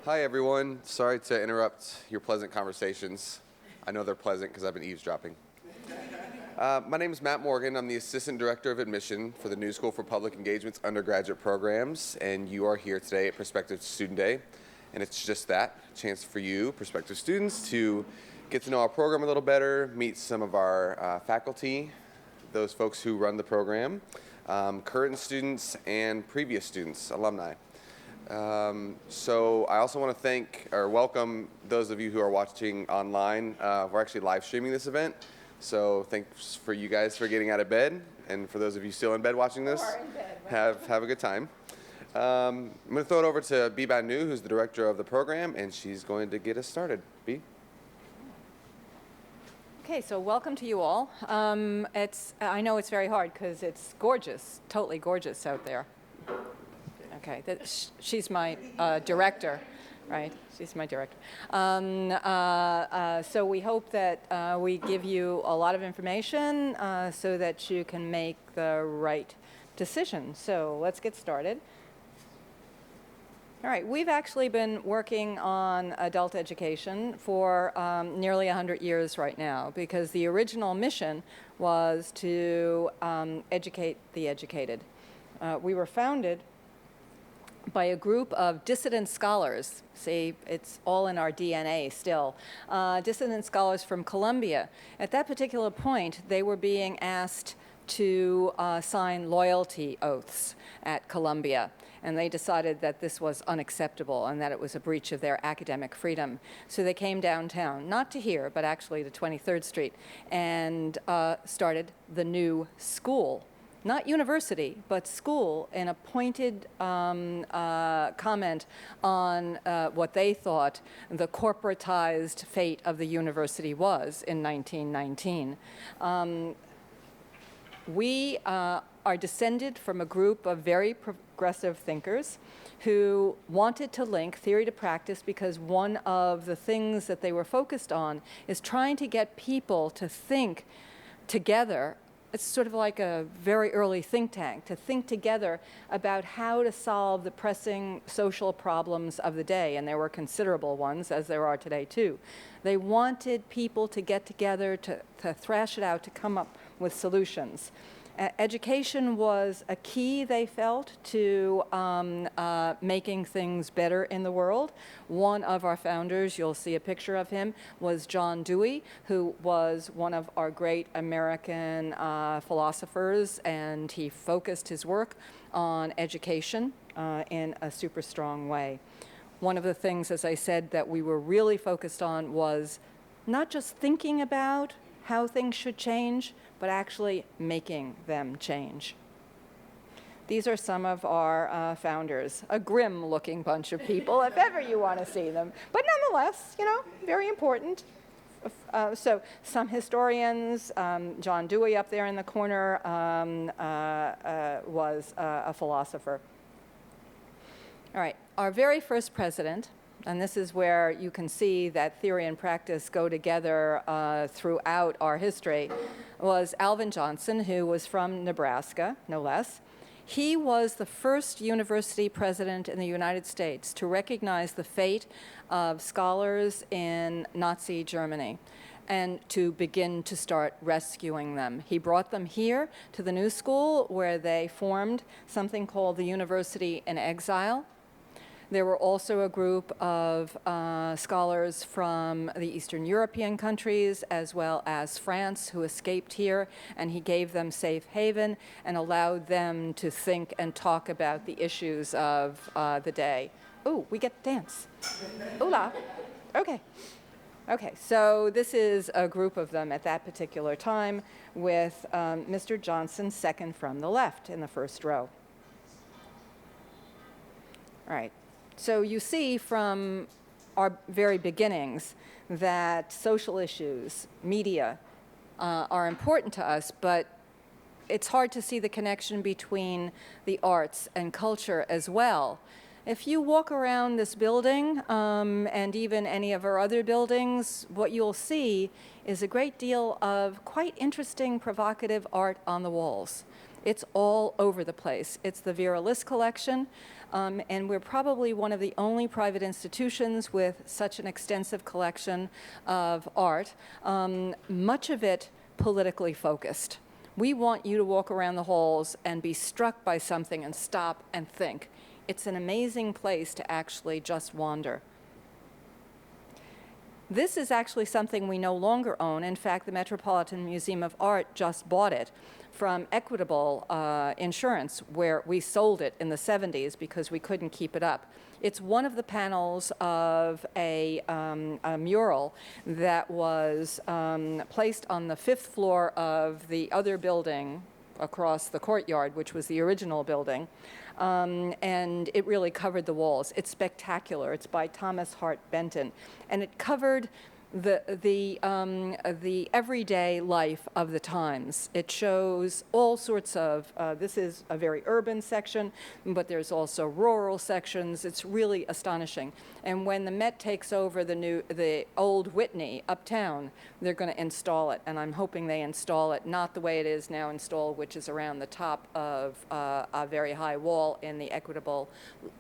Hi, everyone. Sorry to interrupt your pleasant conversations. I know they're pleasant because I've been eavesdropping. My name is Matt Morgan. I'm the Assistant Director of Admission for the New School for Public Engagement's undergraduate programs, and you are here today at Prospective Student Day. And it's just that, a chance for you, prospective students, to get to know our program a little better, meet some of our faculty, those folks who run the program, current students, and previous students, alumni. So I also want to thank or welcome those of you who are watching online. We're actually live streaming this event, so thanks for you guys for getting out of bed, and for those of you still in bed watching this, have a good time. I'm going to throw it over to B. Banu, who's the director of the program, and she's going to get us started. B? Okay, so welcome to you all. I know it's very hard because it's gorgeous, totally gorgeous out there. Okay, she's my director, right? She's my director. So we hope that we give you a lot of information so that you can make the right decision. So let's get started. All right, we've actually been working on adult education for nearly 100 years right now, because the original mission was to educate the educated. We were founded by a group of dissident scholars. See, it's all in our DNA still. Dissident scholars from Columbia. At that particular point, they were being asked to sign loyalty oaths at Columbia. And they decided that this was unacceptable and that it was a breach of their academic freedom. So they came downtown, not to here, but actually to 23rd Street, and started the new school. Not university, but school, in a pointed comment on what they thought the corporatized fate of the university was in 1919. We are descended from a group of very progressive thinkers who wanted to link theory to practice, because one of the things that they were focused on is trying to get people to think together. It's sort of like a very early think tank, to think together about how to solve the pressing social problems of the day, and there were considerable ones, as there are today too. They wanted people to get together, to thrash it out, to come up with solutions. Education was a key, they felt, to making things better in the world. One of our founders, you'll see a picture of him, was John Dewey, who was one of our great American philosophers, and he focused his work on education in a super strong way. One of the things, as I said, that we were really focused on was not just thinking about how things should change, but actually making them change. These are some of our founders, a grim-looking bunch of people, if ever you want to see them. But nonetheless, you know, very important. So some historians, John Dewey up there in the corner was a philosopher. All right, our very first president, and this is where you can see that theory and practice go together throughout our history, was Alvin Johnson, who was from Nebraska, no less. He was the first university president in the United States to recognize the fate of scholars in Nazi Germany and to begin to start rescuing them. He brought them here to the New School, where they formed something called the University in Exile. There were also a group of scholars from the Eastern European countries, as well as France, who escaped here, and he gave them safe haven and allowed them to think and talk about the issues of the day. Ooh, we get to dance. Hola. Okay. Okay, so this is a group of them at that particular time, with Mr. Johnson second from the left in the first row. All right. So you see from our very beginnings that social issues, media, are important to us, but it's hard to see the connection between the arts and culture as well. If you walk around this building, and even any of our other buildings, what you'll see is a great deal of quite interesting, provocative art on the walls. It's all over the place. It's the Vera List collection. And we're probably one of the only private institutions with such an extensive collection of art, much of it politically focused. We want you to walk around the halls and be struck by something and stop and think. It's an amazing place to actually just wander. This is actually something we no longer own. In fact, the Metropolitan Museum of Art just bought it from Equitable Insurance, where we sold it in the 70s because we couldn't keep it up. It's one of the panels of a mural that was placed on the 5th floor of the other building across the courtyard, which was the original building. And it really covered the walls. It's spectacular. It's by Thomas Hart Benton. And it covered the everyday life of the times. It shows all sorts of, this is a very urban section, but there's also rural sections. It's really astonishing. And when the Met takes over the old Whitney uptown, they're going to install it. And I'm hoping they install it not the way it is now installed, which is around the top of a very high wall in the Equitable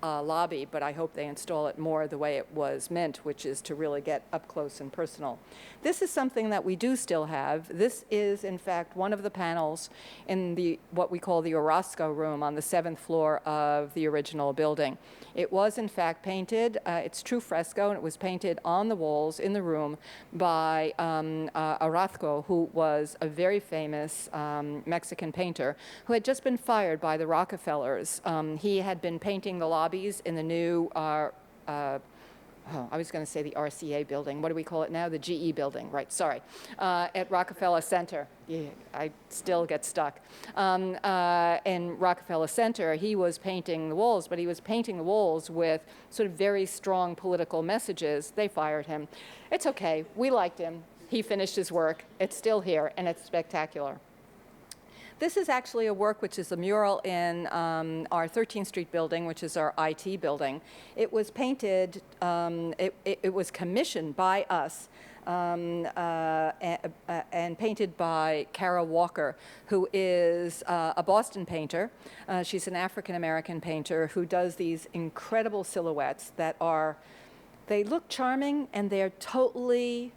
lobby, but I hope they install it more the way it was meant, which is to really get up close and personal. This is something that we do still have. This is, in fact, one of the panels in what we call the Orozco room on the 7th floor of the original building. It was, in fact, painted. It's true fresco, and it was painted on the walls in the room by Orozco, who was a very famous Mexican painter who had just been fired by the Rockefellers. He had been painting the lobbies in the new I was going to say the RCA building. What do we call it now? The GE building, right, sorry, at Rockefeller Center. Yeah, I still get stuck. In Rockefeller Center, he was painting the walls, but he was painting the walls with sort of very strong political messages. They fired him. It's okay. We liked him. He finished his work. It's still here, and it's spectacular. This is actually a work which is a mural in our 13th Street building, which is our IT building. It was painted, it was commissioned by us and painted by Kara Walker, who is a Boston painter. She's an African-American painter who does these incredible silhouettes that they look charming and they're totally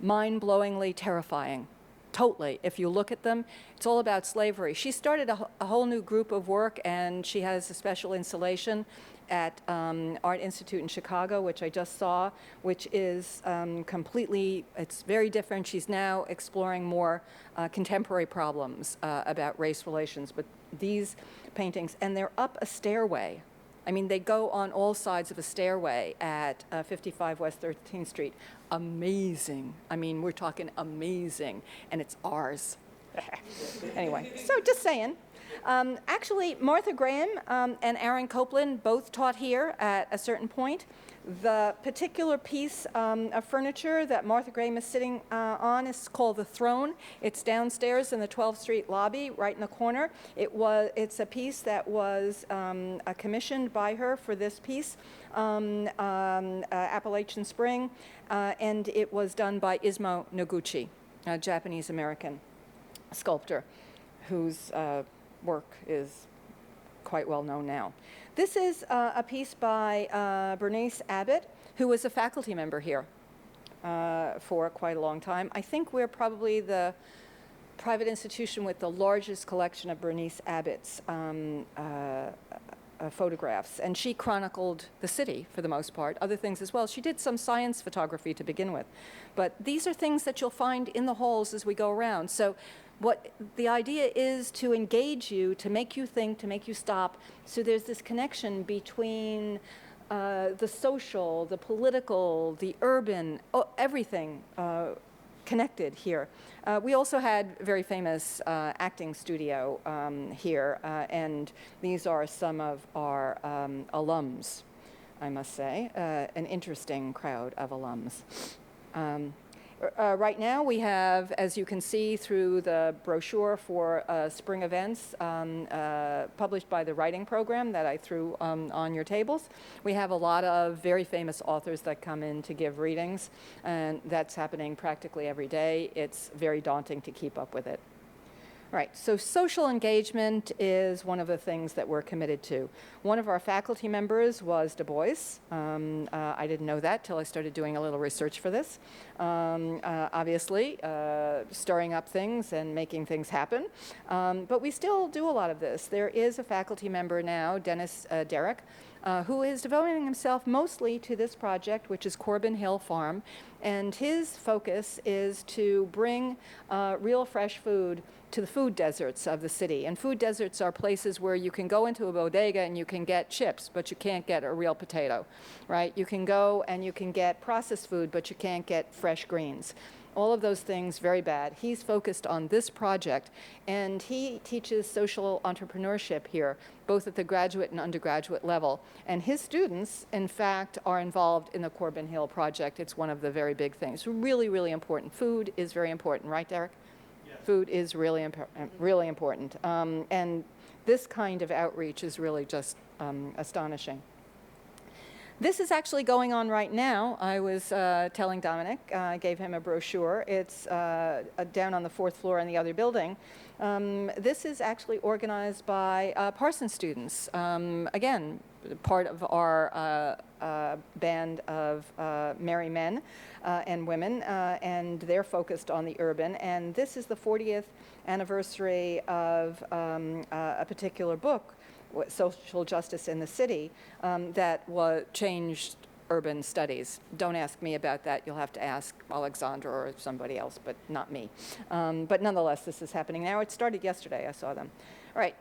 mind-blowingly terrifying. Totally. If you look at them, it's all about slavery. She started a whole new group of work, and she has a special installation at Art Institute in Chicago, which I just saw, which is completely, it's very different. She's now exploring more contemporary problems about race relations. But these paintings, and they're up a stairway. I mean, they go on all sides of a stairway at 55 West 13th Street. Amazing. I mean, we're talking amazing, and it's ours. Anyway, so just saying. Actually, Martha Graham and Aaron Copeland both taught here at a certain point. The particular piece of furniture that Martha Graham is sitting on is called the Throne. It's downstairs in the 12th Street lobby, right in the corner. It's a piece that was commissioned by her for this piece, Appalachian Spring, and it was done by Ismo Noguchi, a Japanese-American sculptor whose work is quite well known now. This is a piece by Bernice Abbott, who was a faculty member here for quite a long time. I think we're probably the private institution with the largest collection of Bernice Abbott's photographs. And she chronicled the city for the most part, other things as well. She did some science photography to begin with. But these are things that you'll find in the halls as we go around. So what the idea is to engage you, to make you think, to make you stop. So there's this connection between the social, the political, the urban, everything connected here. We also had a very famous acting studio here, and these are some of our alums, I must say, an interesting crowd of alums. Right now we have, as you can see through the brochure for spring events published by the writing program that I threw on your tables, we have a lot of very famous authors that come in to give readings, and that's happening practically every day. It's very daunting to keep up with it. Right, so social engagement is one of the things that we're committed to. One of our faculty members was Du Bois. I didn't know that till I started doing a little research for this. Obviously, stirring up things and making things happen. But we still do a lot of this. There is a faculty member now, Dennis Derrick, who is devoting himself mostly to this project, which is Corbin Hill Farm. And his focus is to bring real fresh food to the food deserts of the city. And food deserts are places where you can go into a bodega and you can get chips, but you can't get a real potato, right? You can go and you can get processed food, but you can't get fresh greens. All of those things, very bad. He's focused on this project, and he teaches social entrepreneurship here, both at the graduate and undergraduate level. And his students, in fact, are involved in the Corbin Hill project. It's one of the very big things. Really, really important. Food is very important, right, Derek? Yes. Food is really important. And this kind of outreach is really just astonishing. This is actually going on right now. I was telling Dominic, I gave him a brochure. It's down on the 4th floor in the other building. This is actually organized by Parsons students. Again, part of our band of merry men and women, and they're focused on the urban. And this is the 40th anniversary of a particular book, Social Justice in the City, that changed urban studies. Don't ask me about that. You'll have to ask Alexandra or somebody else, but not me. But nonetheless, this is happening now. It started yesterday. I saw them. All right.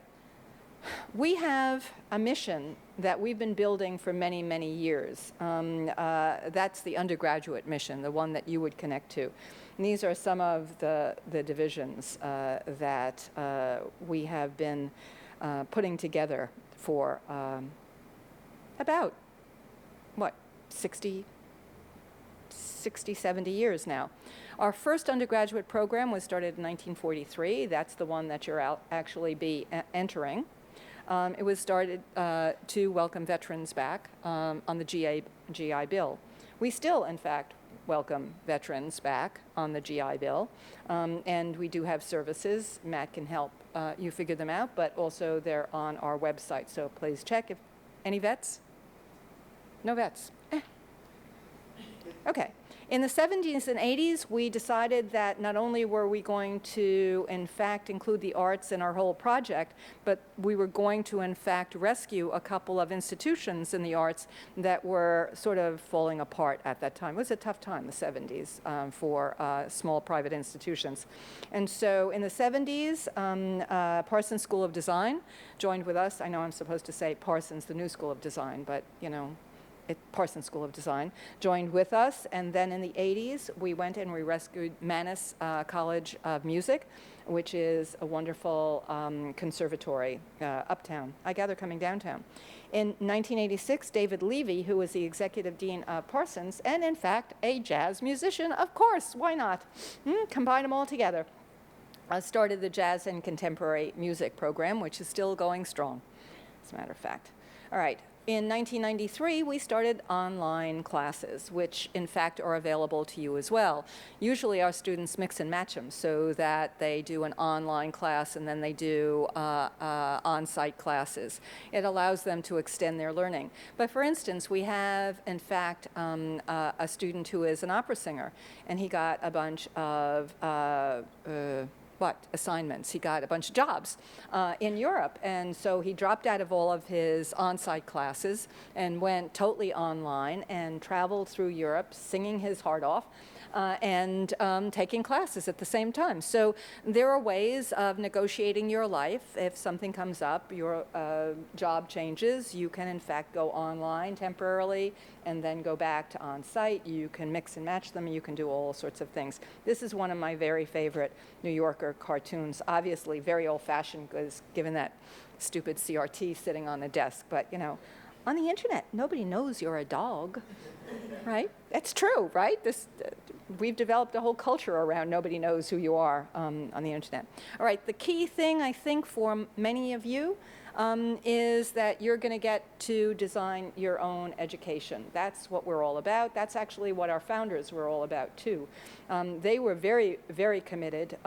We have a mission that we've been building for many, many years. That's the undergraduate mission, the one that you would connect to. And these are some of the divisions that we have been putting together for about, 60, 70 years now. Our first undergraduate program was started in 1943. That's the one that you're actually entering. It was started to welcome veterans back on the GI Bill. We still, in fact, welcome veterans back on the GI Bill. And we do have services. Matt can help you figure them out, but also they're on our website. So please check. If any vets? No vets. Okay. In the 70s and 80s, we decided that not only were we going to, in fact, include the arts in our whole project, but we were going to, in fact, rescue a couple of institutions in the arts that were sort of falling apart at that time. It was a tough time, the 70s, for small private institutions. And so in the 70s, Parsons School of Design joined with us. I know I'm supposed to say Parsons, the new School of Design, but, you know, Parsons School of Design, joined with us. And then in the 80s, we went and we rescued Mannes College of Music, which is a wonderful conservatory uptown. I gather coming downtown. In 1986, David Levy, who was the executive dean of Parsons, and in fact, a jazz musician, of course, why not? Combine them all together. Started the Jazz and Contemporary Music program, which is still going strong, as a matter of fact. All right. In 1993, we started online classes, which in fact are available to you as well. Usually our students mix and match them so that they do an online class and then they do on-site classes. It allows them to extend their learning. But for instance, we have in fact a student who is an opera singer, and he got a bunch of assignments. He got a bunch of jobs in Europe, and so he dropped out of all of his on-site classes and went totally online and traveled through Europe singing his heart off and taking classes at the same time. So there are ways of negotiating your life. If something comes up, your job changes, you can in fact go online temporarily and then go back to on-site. You can mix and match them. You can do all sorts of things. This is one of my very favorite New Yorker cartoons. Obviously very old-fashioned, because given that stupid CRT sitting on the desk, but you know, on the internet, nobody knows you're a dog, right? That's true, right? We've developed a whole culture around nobody knows who you are on the internet. All right, the key thing, I think, for many of you is that you're going to get to design your own education. That's what we're all about. That's actually what our founders were all about, too. They were very, very committed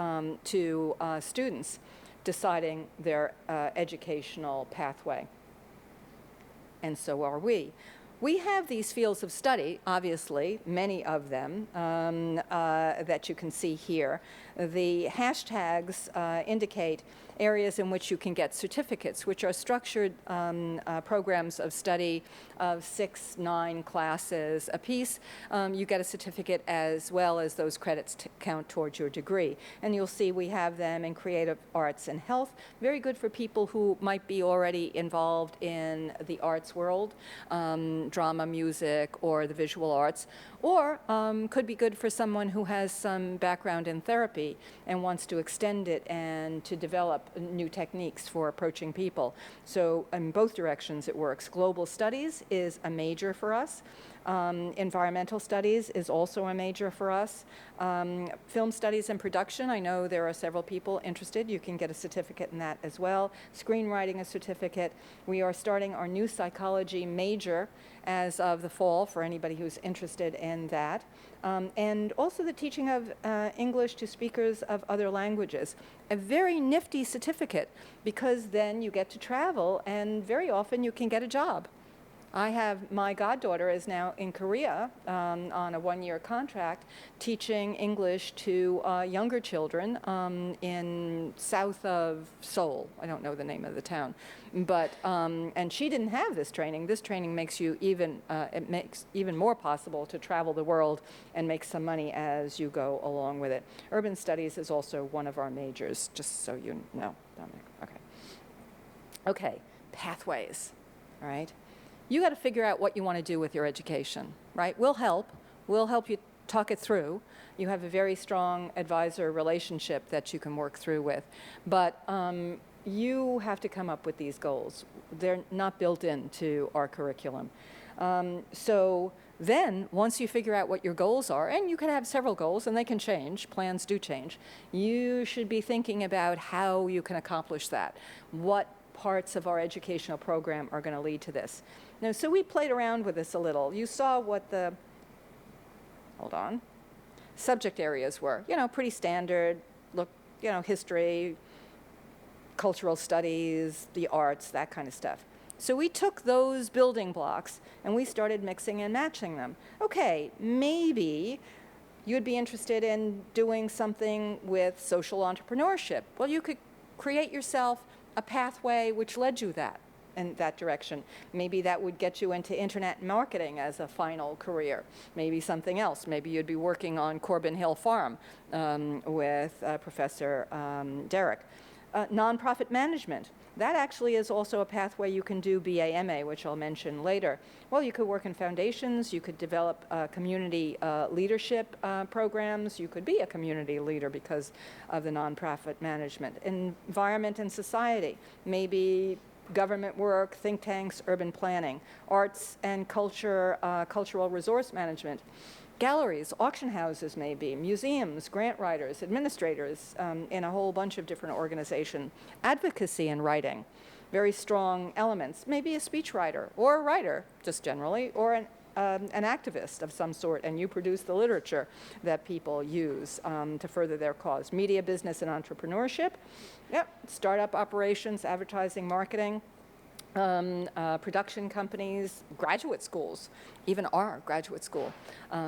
to students deciding their educational pathway. And so are we. We have these fields of study, obviously, many of them, that you can see here. The hashtags indicate areas in which you can get certificates, which are structured programs of study of 6, 9 classes apiece. You get a certificate as well as those credits to count towards your degree. And you'll see we have them in creative arts and health, very good for people who might be already involved in the arts world, drama, music, or the visual arts, or could be good for someone who has some background in therapy and wants to extend it and to develop new techniques for approaching people. So in both directions it works. Global studies is a major for us. Environmental studies is also a major for us. Film studies and production, I know there are several people interested. You can get a certificate in that as well. Screenwriting, a certificate. We are starting our new psychology major as of the fall for anybody who's interested in that. And also the teaching of English to speakers of other languages. A very nifty certificate, because then you get to travel and very often you can get a job. I have, my goddaughter is now in Korea on a 1-year contract teaching English to younger children in south of Seoul. I don't know the name of the town. But, and she didn't have this training. This training makes you even, it makes even more possible to travel the world and make some money as you go along with it. Urban studies is also one of our majors, just so you know, Dominic. Okay. Okay, pathways, all right? You got to figure out what you want to do with your education, right? We'll help you talk it through. You have a very strong advisor relationship that you can work through with. But you have to come up with these goals. They're not built into our curriculum. So then, once you figure out what your goals are, and you can have several goals, and they can change, plans do change, you should be thinking about how you can accomplish that. What parts of our educational program are going to lead to this. Now, so we played around with this a little. You saw what the, subject areas were. You know, pretty standard, look, you know, history, cultural studies, the arts, that kind of stuff. So we took those building blocks and we started mixing and matching them. Okay, maybe you'd be interested in doing something with social entrepreneurship. Well, you could create yourself a pathway which led you in that direction. Maybe that would get you into internet marketing as a final career. Maybe something else. Maybe you'd be working on Corbin Hill Farm with Professor Derek. Nonprofit management. That actually is also a pathway you can do BA/MA, which I'll mention later. Well, you could work in foundations, you could develop community leadership programs, you could be a community leader because of the nonprofit management. Environment and society, maybe government work, think tanks, urban planning. Arts and culture, cultural resource management. Galleries, auction houses maybe, museums, grant writers, administrators in a whole bunch of different organizations. Advocacy and writing, very strong elements. Maybe a speechwriter or a writer, just generally, or an activist of some sort, and you produce the literature that people use to further their cause. Media, business, and entrepreneurship. Yep, startup operations, advertising, marketing. Production companies, graduate schools, even our graduate school,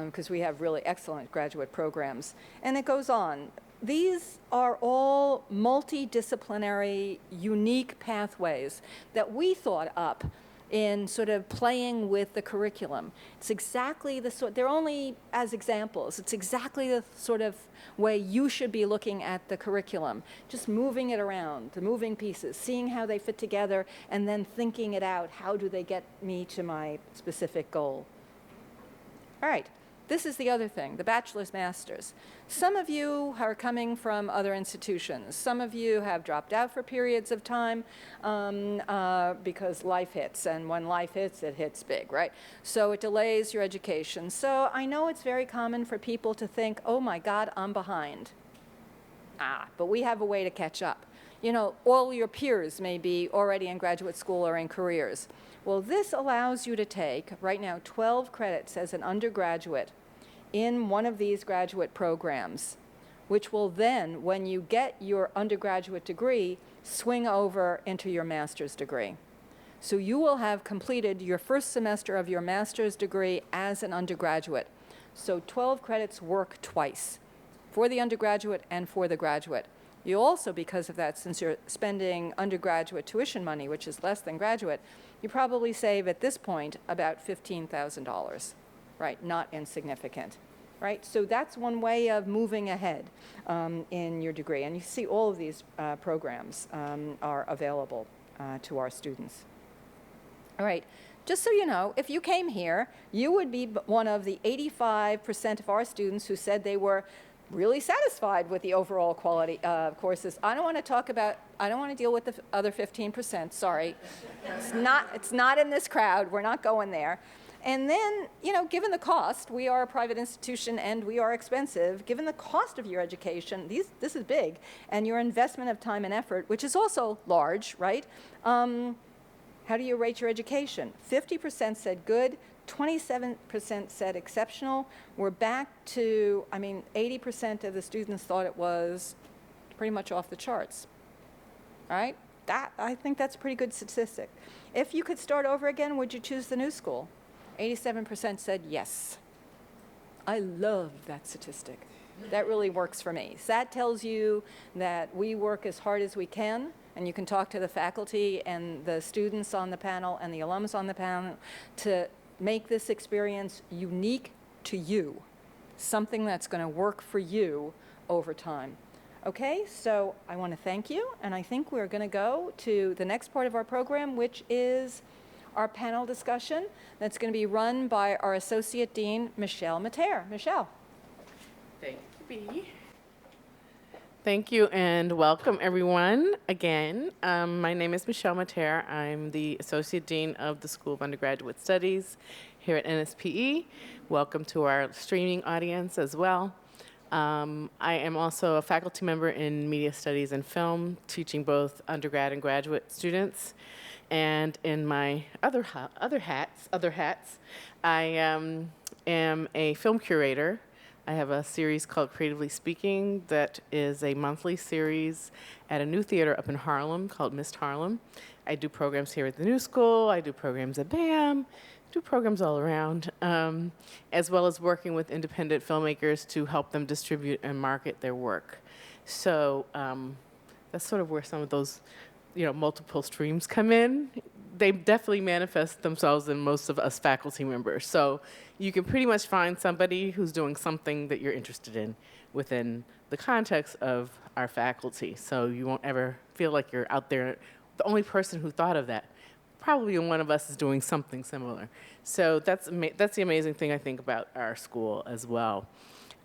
because we have really excellent graduate programs. And it goes on. These are all multidisciplinary, unique pathways that we thought up in sort of playing with the curriculum. It's exactly the sort, they're only as examples, it's exactly the sort of way you should be looking at the curriculum. Just moving it around, the moving pieces, seeing how they fit together, and then thinking it out. How do they get me to my specific goal? All right. This is the other thing, the bachelor's, master's. Some of you are coming from other institutions. Some of you have dropped out for periods of time because life hits, and when life hits, it hits big, right? So it delays your education. So I know it's very common for people to think, oh my God, I'm behind. But we have a way to catch up. you know, all your peers may be already in graduate school or in careers. Well, this allows you to take, right now, 12 credits as an undergraduate in one of these graduate programs, which will then, when you get your undergraduate degree, swing over into your master's degree. So you will have completed your first semester of your master's degree as an undergraduate. So 12 credits work twice, for the undergraduate and for the graduate. You also, because of that, since you're spending undergraduate tuition money, which is less than graduate, you probably save at this point about $15,000, right? Not insignificant, right? So that's one way of moving ahead in your degree. And you see all of these programs are available to our students. All right, just so you know, if you came here, you would be one of the 85% of our students who said they were really satisfied with the overall quality of courses. I don't want to deal with the other 15%, sorry. It's not in this crowd, we're not going there. And then, you know, given the cost, we are a private institution and we are expensive. Given the cost of your education, this is big, and your investment of time and effort, which is also large, right? How do you rate your education? 50% said good, 27% said exceptional. We're back to, 80% of the students thought it was pretty much off the charts, right? I think that's a pretty good statistic. If you could start over again, would you choose the new school? 87% said yes. I love that statistic. That really works for me. So that tells you that we work as hard as we can, and you can talk to the faculty and the students on the panel and the alums on the panel to make this experience unique to you, something that's going to work for you over time. Okay, so I want to thank you, and I think we're going to go to the next part of our program, which is our panel discussion that's going to be run by our Associate Dean, Michelle Mater. Michelle. Thank you, Bea. Thank you and welcome everyone again. My name is Michelle Mater. I'm the Associate Dean of the School of Undergraduate Studies here at NSPE. Welcome to our streaming audience as well. I am also a faculty member in Media Studies and Film, teaching both undergrad and graduate students. And in my other hats, I am a film curator. I have a series called Creatively Speaking that is a monthly series at a new theater up in Harlem called Mist Harlem. I do programs here at the New School. I do programs at BAM. Do programs all around, as well as working with independent filmmakers to help them distribute and market their work. So that's sort of where some of those, multiple streams come in. They definitely manifest themselves in most of us faculty members. So you can pretty much find somebody who's doing something that you're interested in within the context of our faculty. So you won't ever feel like you're out there, the only person who thought of that. Probably one of us is doing something similar. So that's the amazing thing I think about our school as well.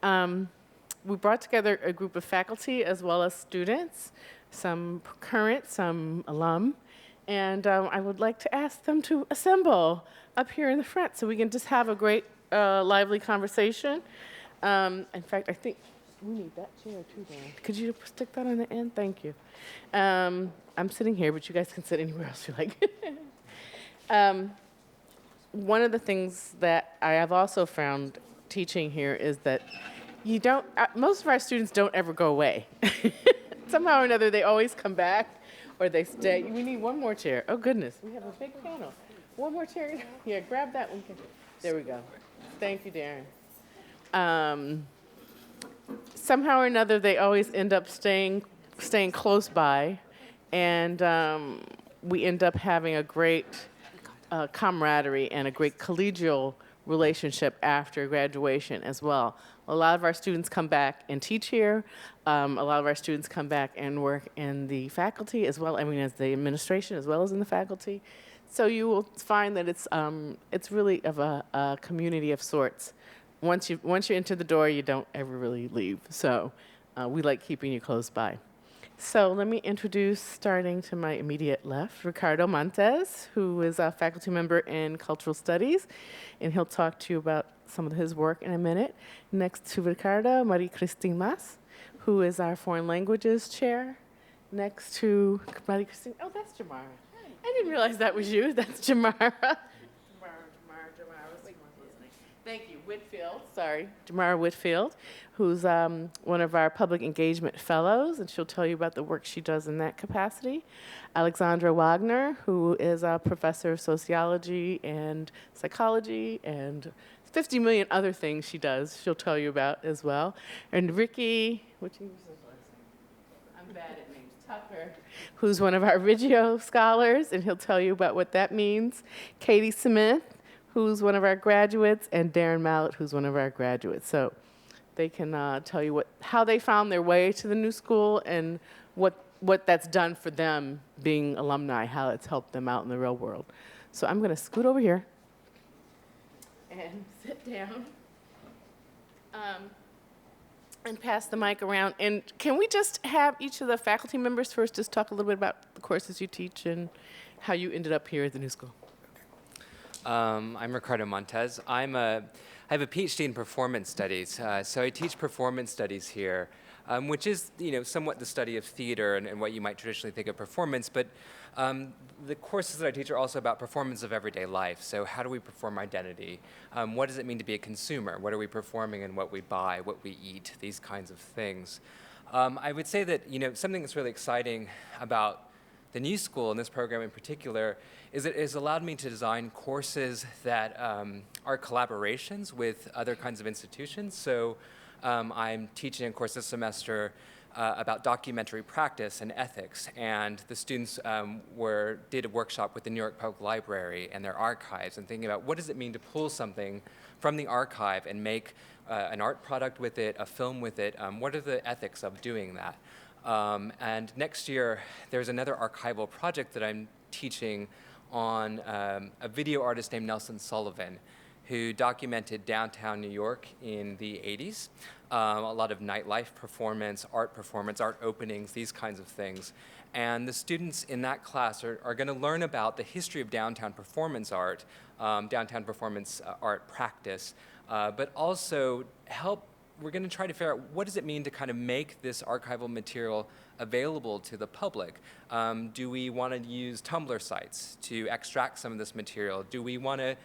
We brought together a group of faculty as well as students, some current, some alum, and I would like to ask them to assemble up here in the front so we can just have a great, lively conversation. In fact, I think we need that chair too, Dan. Could you stick that on the end? Thank you. I'm sitting here, but you guys can sit anywhere else you like. One of the things that I have also found teaching here is that most of our students don't ever go away. Somehow or another, they always come back or they stay. We need one more chair. Oh, goodness, we have a big panel. One more chair. Here, grab that one. There we go. Thank you, Darren. Somehow or another, they always end up staying close by, and we end up having a great camaraderie and a great collegial relationship after graduation as well. A lot of our students come back and teach here. A lot of our students come back and work in the faculty as well, as the administration as well as in the faculty. So you will find that it's really of a community of sorts. Once you enter the door, you don't ever really leave. So we like keeping you close by. So let me introduce, starting to my immediate left, Ricardo Montes, who is a faculty member in Cultural Studies, and he'll talk to you about some of his work in a minute. Next to Ricardo, Marie Christine Mas, who is our Foreign Languages Chair, next to Marie Christine. Oh, that's Jamara. I didn't realize that was you. That's Jamara. Thank you. Whitfield, sorry. Jamara Whitfield, who's one of our public engagement fellows, and she'll tell you about the work she does in that capacity. Alexandra Wagner, who is a professor of sociology and psychology and 50 million other things she does, she'll tell you about as well. And Ricky, I'm bad at names, Tucker, who's one of our Reggio scholars, and he'll tell you about what that means. Katie Smith, who's one of our graduates, and Darren Mallett, who's one of our graduates. So they can tell you how they found their way to the new school and what that's done for them being alumni, how it's helped them out in the real world. So I'm going to scoot over here and sit down and pass the mic around. And can we just have each of the faculty members first just talk a little bit about the courses you teach and how you ended up here at the new school? I'm Ricardo Montez. I have a PhD in performance studies. So I teach performance studies here, which is, somewhat the study of theater and what you might traditionally think of performance. But the courses that I teach are also about performance of everyday life. So how do we perform identity? What does it mean to be a consumer? What are we performing in what we buy, what we eat, these kinds of things? I would say that, something that's really exciting about the new school, and this program in particular, is it has allowed me to design courses that are collaborations with other kinds of institutions. So I'm teaching a course this semester about documentary practice and ethics, and the students did a workshop with the New York Public Library and their archives, and thinking about what does it mean to pull something from the archive and make an art product with it, a film with it. What are the ethics of doing that? And next year, there's another archival project that I'm teaching on a video artist named Nelson Sullivan, who documented downtown New York in the 80s. A lot of nightlife performance, art openings, these kinds of things. And the students in that class are going to learn about the history of downtown performance art practice, but also we're going to try to figure out what does it mean to kind of make this archival material available to the public. Do we want to use Tumblr sites to extract some of this material? Do we want to,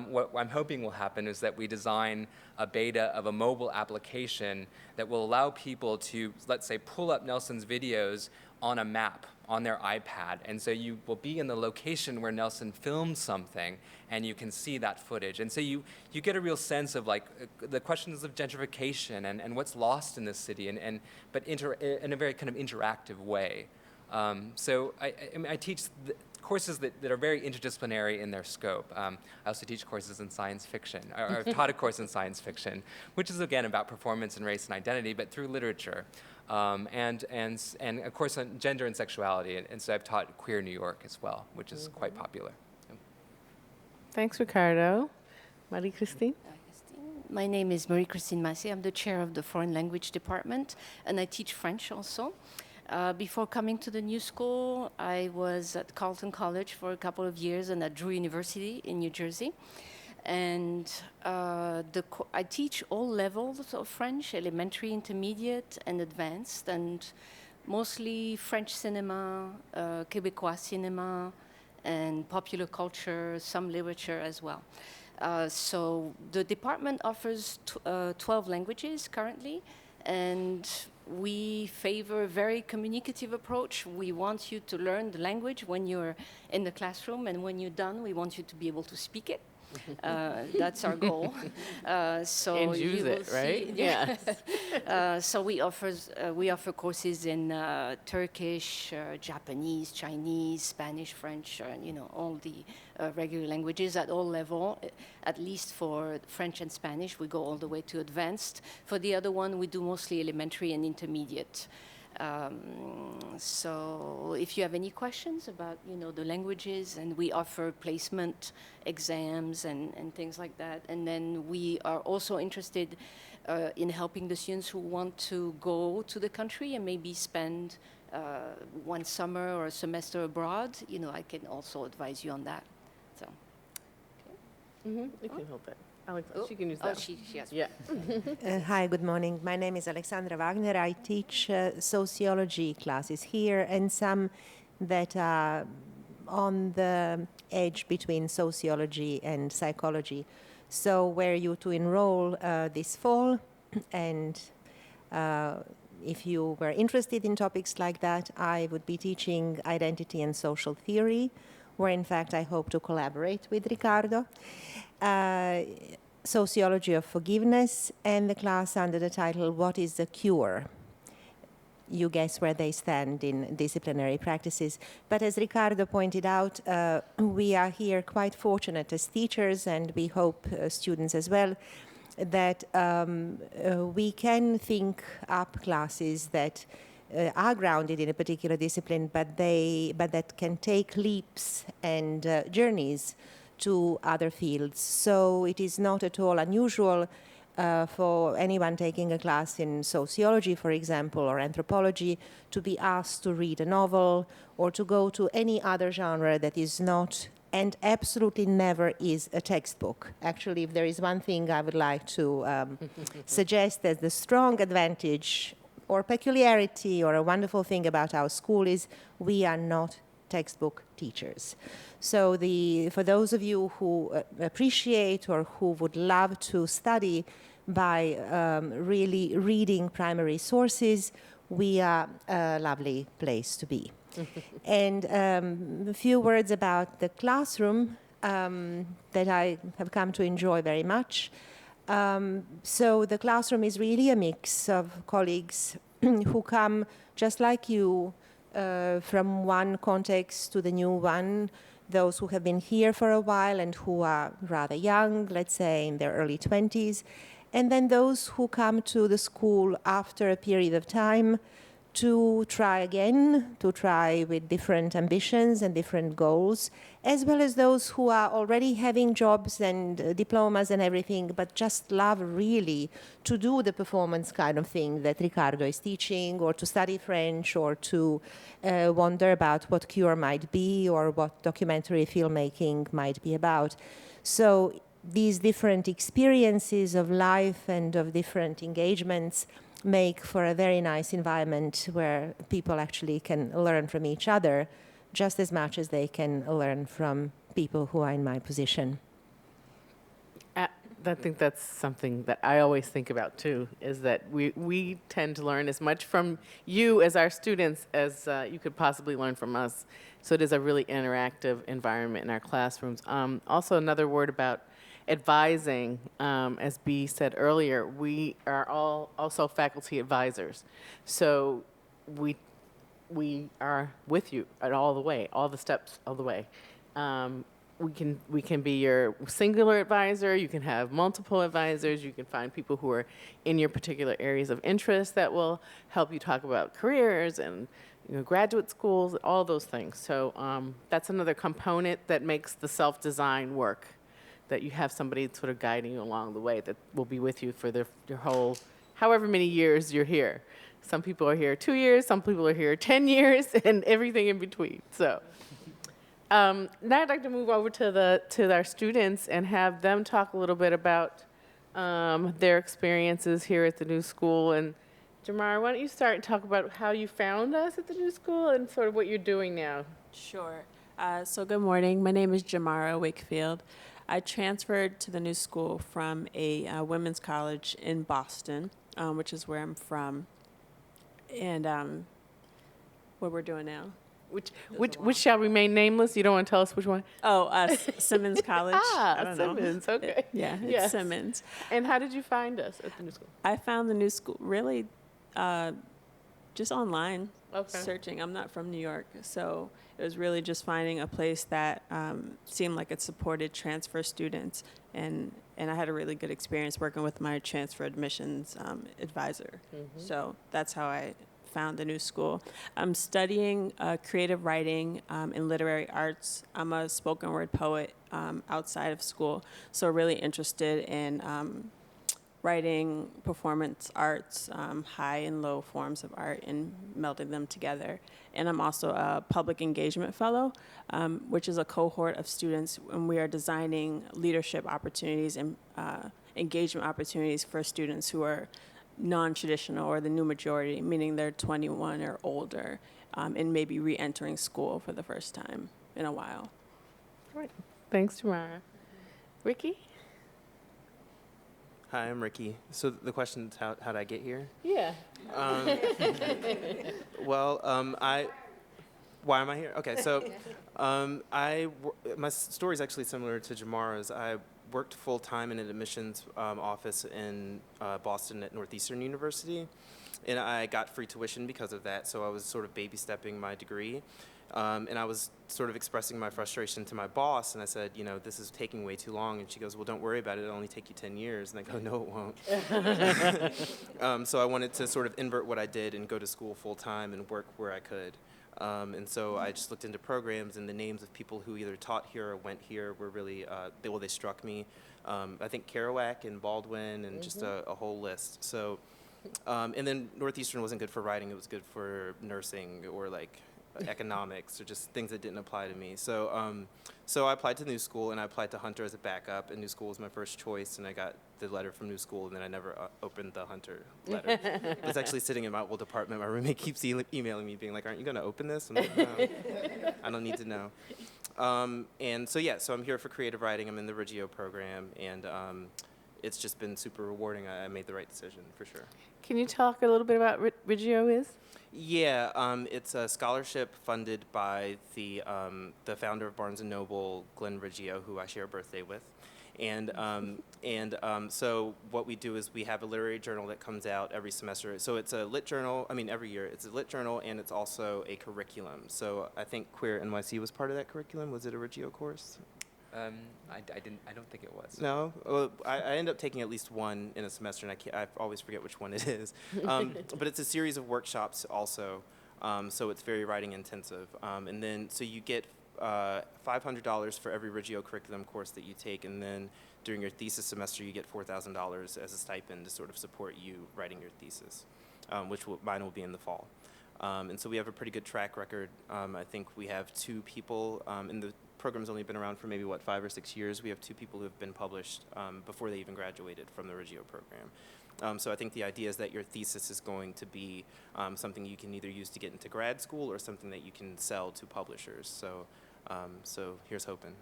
what I'm hoping will happen is that we design a beta of a mobile application that will allow people to, let's say, pull up Nelson's videos on a map on their iPad. And so you will be in the location where Nelson filmed something, and you can see that footage. And so you get a real sense of the questions of gentrification and what's lost in this city, but in a very kind of interactive way. So I teach courses that are very interdisciplinary in their scope. I also teach courses in science fiction, or I've taught a course in science fiction, which is again about performance and race and identity, but through literature. And of course on gender and sexuality, and so I've taught Queer New York as well, which is quite popular. Thanks, Ricardo. Marie-Christine? My name is Marie-Christine Massé. I'm the chair of the Foreign Language Department, and I teach French also. Before coming to the new school, I was at Carleton College for a couple of years and at Drew University in New Jersey. And I teach all levels of French, elementary, intermediate, and advanced, and mostly French cinema, Québécois cinema, and popular culture, some literature as well. So the department offers 12 languages currently, and we favor a very communicative approach. We want you to learn the language when you're in the classroom, and when you're done, we want you to be able to speak it. That's our goal. So and use it, right? Yes. So we offer courses in Turkish, Japanese, Chinese, Spanish, French, all the regular languages at all level. At least for French and Spanish, we go all the way to advanced. For the other one, we do mostly elementary and intermediate. So if you have any questions about, the languages, and we offer placement exams and things like that. And then we are also interested in helping the students who want to go to the country and maybe spend one summer or a semester abroad. I can also advise you on that. So. You can hold that. Alex, she can use Oh, that. she has. Yeah. Hi, good morning. My name is Alexandra Wagner. I teach sociology classes here and some that are on the edge between sociology and psychology. So, were you to enroll this fall, and if you were interested in topics like that, I would be teaching identity and social theory, where in fact I hope to collaborate with Ricardo. Sociology of Forgiveness, and the class under the title, What is the Cure? You guess where they stand in disciplinary practices. But as Ricardo pointed out, we are here quite fortunate as teachers, and we hope students as well, that we can think up classes that are grounded in a particular discipline, but that can take leaps and journeys to other fields. So it is not at all unusual for anyone taking a class in sociology, for example, or anthropology, to be asked to read a novel or to go to any other genre that is not and absolutely never is a textbook. Actually, if there is one thing I would like to suggest as the strong advantage or peculiarity or a wonderful thing about our school is we are not textbook teachers. So for those of you who appreciate or who would love to study by really reading primary sources, we are a lovely place to be. And a few words about the classroom that I have come to enjoy very much. So the classroom is really a mix of colleagues who come just like you from one context to the new one, those who have been here for a while and who are rather young, let's say in their early 20s, and then those who come to the school after a period of time to try again, to try with different ambitions and different goals, as well as those who are already having jobs and diplomas and everything, but just love really to do the performance kind of thing that Ricardo is teaching, or to study French, or to wonder about what cure might be, or what documentary filmmaking might be about. So these different experiences of life and of different engagements make for a very nice environment where people actually can learn from each other just as much as they can learn from people who are in my position. I think that's something that I always think about too, is that we tend to learn as much from you as our students as you could possibly learn from us. So it is a really interactive environment in our classrooms. Also, another word about advising, as Bea said earlier, we are all also faculty advisors. So we are with you at all the steps of the way. We can be your singular advisor. You can have multiple advisors. You can find people who are in your particular areas of interest that will help you talk about careers and graduate schools, all those things. So that's another component that makes the self-design work, that you have somebody sort of guiding you along the way that will be with you for your whole, however many years you're here. Some people are here 2 years, some people are here 10 years, and everything in between. So now I'd like to move over to our students and have them talk a little bit about their experiences here at the new school. And Jamara, why don't you start and talk about how you found us at the new school and sort of what you're doing now? Sure. So good morning. My name is Jamara Wakefield. I transferred to the new school from a women's college in Boston, which is where I'm from, and what we're doing now. Which shall remain nameless? You don't want to tell us which one? Oh, Simmons College. I don't know. Simmons. Okay. Yeah, it's Yes. Simmons. And how did you find us at the new school? I found the new school really just online, Okay. searching. I'm not from New York, so it was really just finding a place that seemed like it supported transfer students, and I had a really good experience working with my transfer admissions advisor. Mm-hmm. So that's how I found the new school. I'm studying creative writing and literary arts. I'm a spoken word poet outside of school, so really interested in writing, performance arts, high and low forms of art, and melding them together. And I'm also a public engagement fellow, which is a cohort of students, and we are designing leadership opportunities and engagement opportunities for students who are non-traditional or the new majority, meaning they're 21 or older, and maybe re-entering school for the first time in a while. Great. Thanks, Tamara. Ricky? Hi, I'm Ricky. So the question is, how did I get here? Yeah. Well, why am I here? Okay, so my story is actually similar to Jamara's. I worked full-time in an admissions office in Boston at Northeastern University, and I got free tuition because of that, so I was sort of baby-stepping my degree. And I was sort of expressing my frustration to my boss, and I said, this is taking way too long. And she goes, well, don't worry about it. It'll only take you 10 years. And I go, no, it won't. So I wanted to sort of invert what I did and go to school full-time and work where I could. And so I just looked into programs, and the names of people who either taught here or went here were really, they struck me. I think Kerouac and Baldwin and just a whole list. So, and then Northeastern wasn't good for writing. It was good for nursing or like economics or just things that didn't apply to me. So so I applied to New School, and I applied to Hunter as a backup, and New School was my first choice, and I got the letter from New School, and then I never opened the Hunter letter. It was actually sitting in my old department. My roommate keeps emailing me being like, aren't you going to open this? I'm like, no, I don't need to know. And so yeah, so I'm here for creative writing. I'm in the Reggio program, and it's just been super rewarding. I made the right decision for sure. Can you talk a little bit about what Reggio is? Yeah, it's a scholarship funded by the founder of Barnes & Noble, Glenn Reggio, who I share a birthday with. And so what we do is we have a literary journal that comes out every semester. So it's a lit journal, every year. It's a lit journal, and it's also a curriculum. So I think Queer NYC was part of that curriculum. Was it a Reggio course? I don't think it was. No? Well, I end up taking at least one in a semester, and I always forget which one it is. But it's a series of workshops also, so it's very writing intensive. And then, so you get $500 for every Reggio curriculum course that you take, and then during your thesis semester, you get $4,000 as a stipend to sort of support you writing your thesis, mine will be in the fall. And so we have a pretty good track record. I think we have 2 people in the program's only been around for maybe, 5 or 6 years. We have 2 people who have been published before they even graduated from the Reggio program. So I think the idea is that your thesis is going to be something you can either use to get into grad school or something that you can sell to publishers. So here's hoping.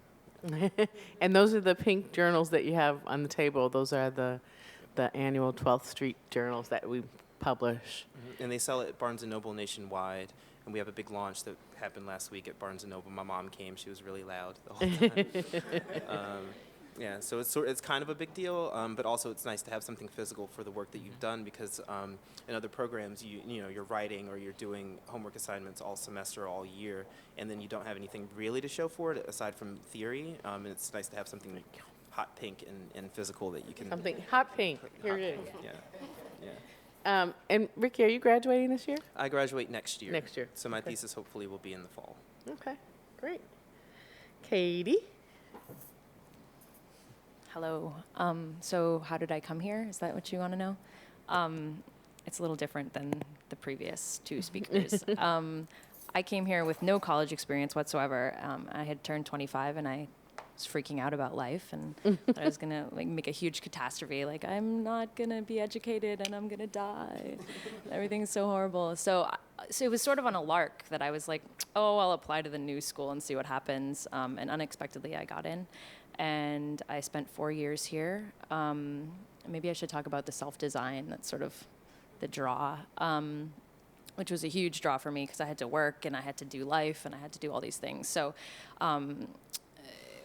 And those are the pink journals that you have on the table. Those are the annual 12th Street journals that we publish. Mm-hmm. And they sell at Barnes & Noble nationwide. And we have a big launch that happened last week at Barnes & Noble. My mom came. She was really loud the whole time. Yeah, so it's kind of a big deal, but also it's nice to have something physical for the work that you've done, because in other programs, you're writing or you're doing homework assignments all semester, all year, and then you don't have anything really to show for it aside from theory. And it's nice to have something hot pink and physical that you can. Something hot pink. Here it is. Yeah. And Ricky, are you graduating this year? I graduate next year. Next year. So my thesis hopefully will be in the fall. Okay, great. Katie? Hello. So how did I come here? Is that what you want to know? It's a little different than the previous 2 speakers. I came here with no college experience whatsoever. I had turned 25, and I was freaking out about life, and thought I was gonna make a huge catastrophe. Like, I'm not gonna be educated, and I'm gonna die. Everything's so horrible. So it was sort of on a lark that I was like, oh, I'll apply to the new school and see what happens. And unexpectedly, I got in, and I spent 4 years here. Maybe I should talk about the self-design. That's sort of the draw. Which was a huge draw for me, because I had to work, and I had to do life, and I had to do all these things. So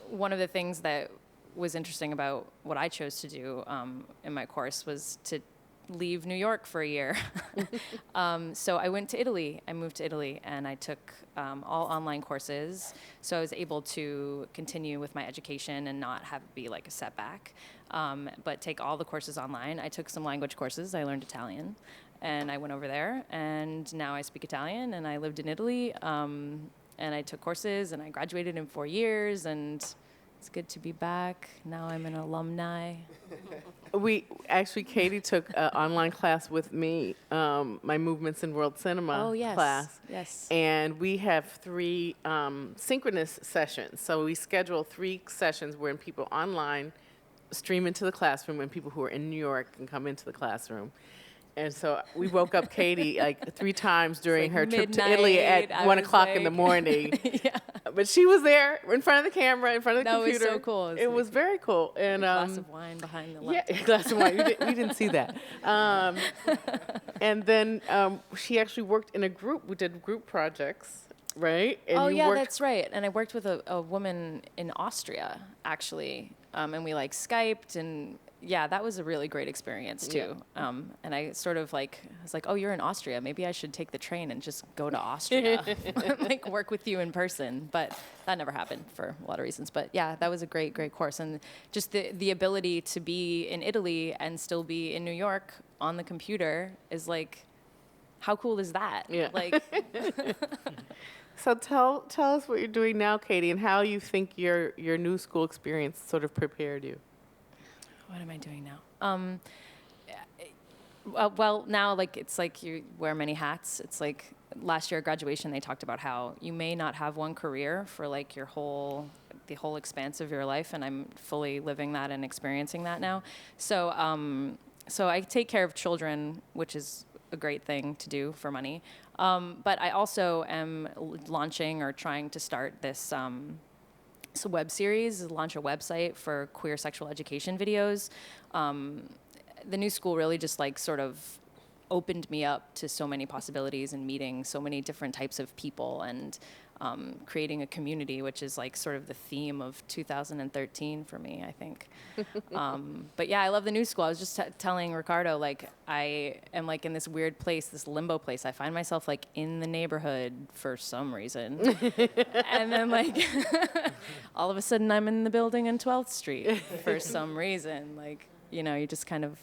one of the things that was interesting about what I chose to do in my course was to leave New York for a year. So I went to Italy. I moved to Italy, and I took all online courses. So I was able to continue with my education and not have it be like a setback, but take all the courses online. I took some language courses. I learned Italian, and I went over there, and now I speak Italian, and I lived in Italy. And I took courses, and I graduated in 4 years, and It's good to be back. Now I'm an alumni. Katie took an online class with me, my Movements in World Cinema Oh, yes. class. Yes. And we have 3 synchronous sessions. So we schedule 3 sessions where people online stream into the classroom and people who are in New York can come into the classroom. And so we woke up Katie like 3 times during like her trip to Italy at midnight. I 1 was o'clock in the like- morning. Yeah. But she was there in front of the camera, in front of the That was computer. so cool. It was It like was very cool. And Glass of wine behind the yeah, laptop. a glass of wine. We didn't see that. And then she actually worked in a group. We did group projects, right? And Oh, you yeah, worked- that's right. And I worked with a woman in Austria, actually. And we like Skyped, and yeah, that was a really great experience too. And I sort of like, I was like, oh, you're in Austria. Maybe I should take the train and just go to Austria, like work with you in person. But that never happened for a lot of reasons. But yeah, that was a great, great course. And just the ability to be in Italy and still be in New York on the computer is like, how cool is that? Yeah. Like, So tell us what you're doing now, Katie, and how you think your new school experience sort of prepared you. what am I doing now? Well, now like it's like you wear many hats. It's like last year at graduation they talked about how you may not have one career for like the whole expanse of your life, and I'm fully living that and experiencing that now. So so I take care of children, which is a great thing to do for money. But I also am launching or trying to start this web series, launch a website for queer sexual education videos. The new school really just like sort of opened me up to so many possibilities and meeting so many different types of people and creating a community, which is like sort of the theme of 2013 for me, I think. But yeah, I love the new school. I was just telling Ricardo, like I am like in this weird place, this limbo place. I find myself like in the neighborhood for some reason. And then like all of a sudden I'm in the building on 12th Street for some reason. Like, you know, you just kind of,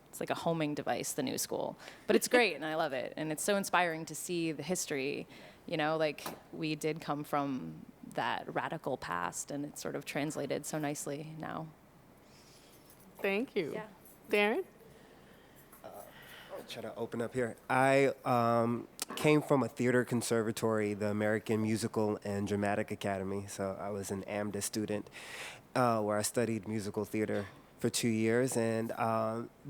it's like a homing device, the new school. But it's great and I love it. And it's so inspiring to see the history. You know, like we did come from that radical past and it's sort of translated so nicely now. Thank you. Yeah. Darren? I'll try to open up here. I came from a theater conservatory, the American Musical and Dramatic Academy. So I was an AMDA student where I studied musical theater for 2 years. And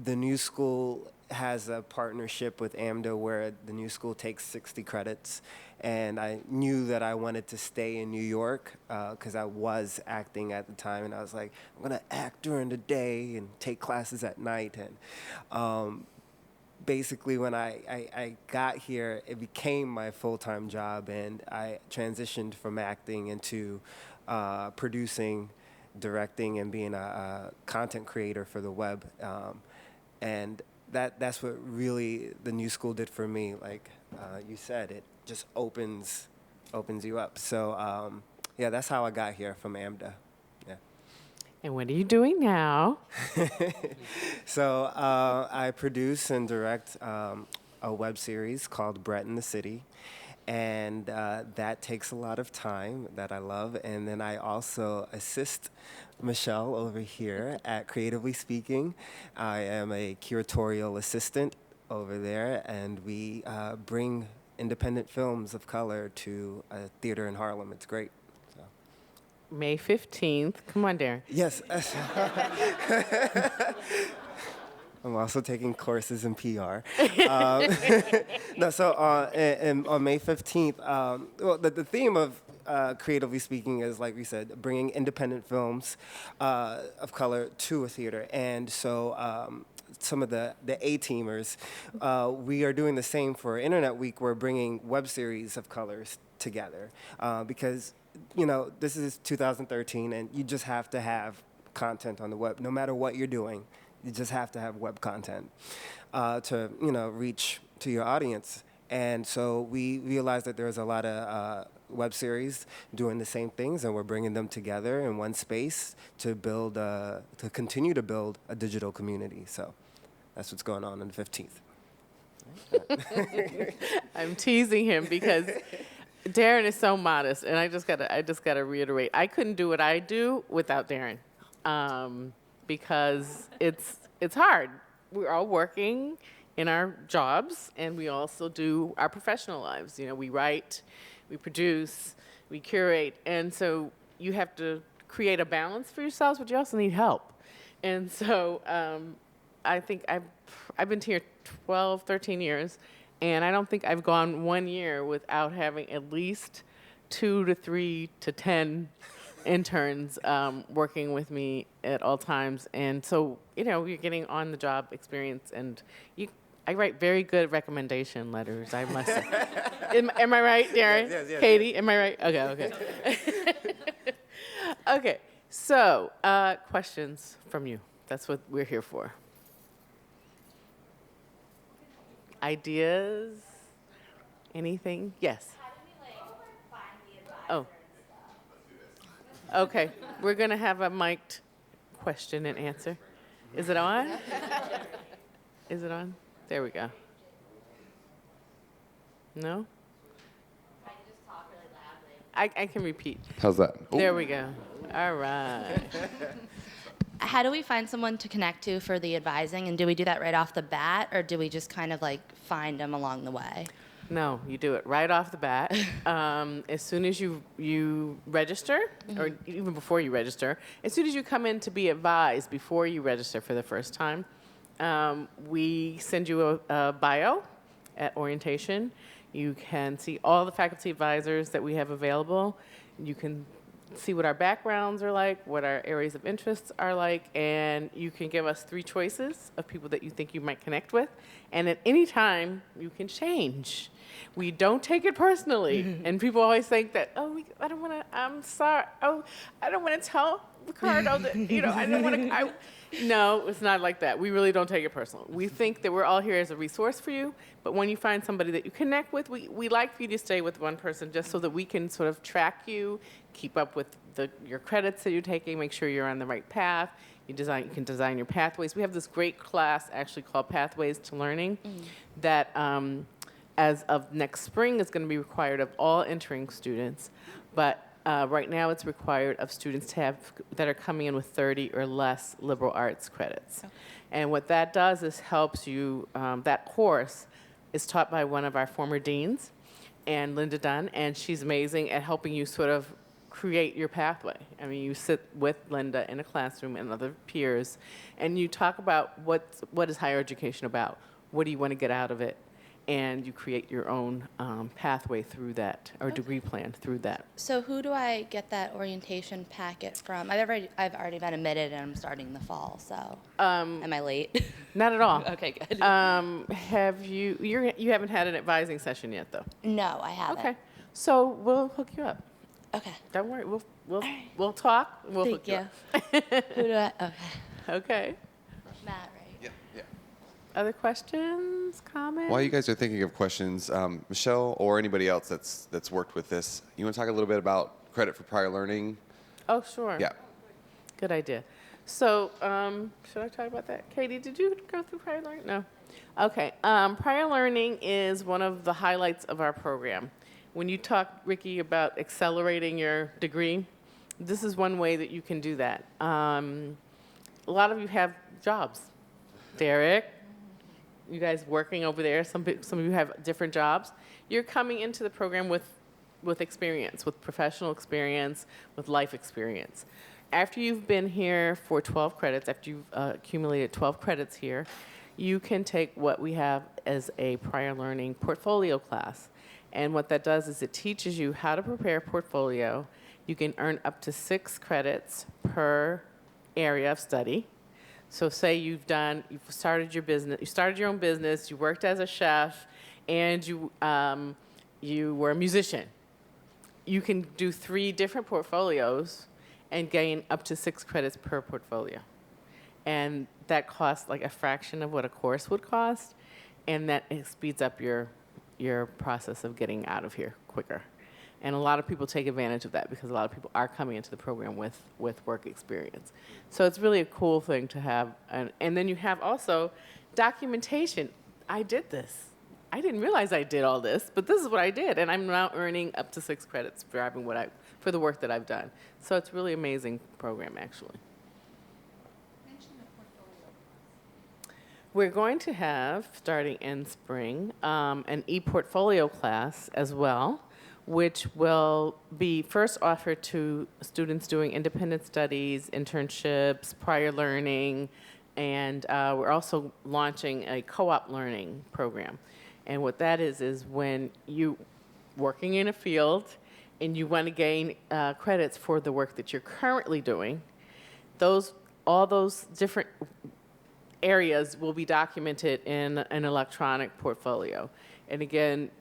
the new school has a partnership with AMDA where the new school takes 60 credits. And I knew that I wanted to stay in New York because I was acting at the time. And I was like, I'm going to act during the day and take classes at night. And basically, when I got here, it became my full-time job. And I transitioned from acting into producing, directing, and being a content creator for the web. And that's what really the new school did for me. Like you said, it just opens you up. So yeah, that's how I got here from AMDA. Yeah. And what are you doing now? So I produce and direct a web series called Brett in the City. And that takes a lot of time that I love. And then I also assist Michelle over here at Creatively Speaking. I am a curatorial assistant over there, and we bring independent films of color to a theater in Harlem. It's great. So. May 15th. Come on, Darren. Yes. I'm also taking courses in PR. No, so on May 15th, well, the theme of Creatively Speaking is, like we said, bringing independent films of color to a theater. And so some of the A-teamers, we are doing the same for Internet Week. We're bringing web series of colors together because, you know, this is 2013, and you just have to have content on the web, no matter what you're doing. You just have to have web content to, you know, reach to your audience. And so we realized that there's a lot of web series doing the same things, and we're bringing them together in one space to build, to continue to build a digital community. So that's what's going on the 15th. I'm teasing him because Darren is so modest, and I just gotta reiterate, I couldn't do what I do without Darren, because it's hard. We're all working in our jobs, and we also do our professional lives. You know, we write, we produce, we curate, and so you have to create a balance for yourselves, but you also need help. And so I think I've been here 12, 13 years, and I don't think I've gone 1 year without having at least 2 to 3 to 10 interns working with me at all times. And so, you know, you're getting on-the-job experience, and I write very good recommendation letters, I must say. Am I right, Darren? Yes. Katie, am I right? Okay. Okay, so questions from you. That's what we're here for. Ideas? Anything? Yes. How do we find the advisor Oh. Okay, we're gonna have a mic'd question and answer. Is it on? Is it on? There we go. No? I can just talk really loudly. I can repeat. How's that? Ooh. There we go. All right. How do we find someone to connect to for the advising, and do we do that right off the bat, or do we just kind of like find them along the way? No, you do it right off the bat. As soon as you register, or even before you register, as soon as you come in to be advised before you register for the first time, we send you a bio at orientation. You can see all the faculty advisors that we have available. You can see what our backgrounds are like, what our areas of interests are like, and you can give us 3 choices of people that you think you might connect with. And at any time, you can change. We don't take it personally. And people always think that, I don't want to, I'm sorry, I don't want to tell Ricardo that, I don't want to, no, it's not like that. We really don't take it personal. We think that we're all here as a resource for you, but when you find somebody that you connect with, we like for you to stay with one person just so that we can sort of track you, keep up with your credits that you're taking, make sure you're on the right path. You can design your pathways. We have this great class actually called Pathways to Learning that as of next spring is going to be required of all entering students, but right now it's required of students that are coming in with 30 or less liberal arts credits. Okay. And what that does is helps you, that course is taught by one of our former deans, and Linda Dunn, and she's amazing at helping you sort of create your pathway. I mean, you sit with Linda in a classroom and other peers, and you talk about what is higher education about, what do you want to get out of it, and you create your own pathway through that, or degree plan through that. So who do I get that orientation packet from? I've already been admitted, and I'm starting the fall. So am I late? Not at all. Okay, good. You haven't had an advising session yet, though? No, I haven't. Okay, so we'll hook you up. Okay. Don't worry, we'll talk. We'll hook you up. Who do I? Okay. Okay. Matt, right? Yeah. Other questions, comments? While you guys are thinking of questions, Michelle or anybody else that's worked with this, you want to talk a little bit about credit for prior learning? Oh, sure. Yeah. Good idea. So, should I talk about that? Katie, did you go through prior learning? No. Okay. Prior learning is one of the highlights of our program. When you talk, Ricky, about accelerating your degree, this is one way that you can do that. A lot of you have jobs. Derek, you guys working over there, some of you have different jobs. You're coming into the program with experience, with professional experience, with life experience. After you've been here for 12 credits, after you've accumulated 12 credits here, you can take what we have as a prior learning portfolio class. And what that does is it teaches you how to prepare a portfolio. You can earn up to 6 credits per area of study. So say you've started your business, you started your own business, you worked as a chef, and you were a musician. You can do 3 different portfolios and gain up to 6 credits per portfolio. And that costs like a fraction of what a course would cost, and that speeds up your process of getting out of here quicker. And a lot of people take advantage of that because a lot of people are coming into the program with work experience. So it's really a cool thing to have. And then you have also documentation. I did this. I didn't realize I did all this, but this is what I did, and I'm now earning up to 6 credits for having for the work that I've done. So it's really amazing program, actually. We're going to have, starting in spring, an e-portfolio class as well, which will be first offered to students doing independent studies, internships, prior learning, and we're also launching a co-op learning program. And what that is when you working in a field and you want to gain credits for the work that you're currently doing, all those different areas will be documented in an electronic portfolio. And again,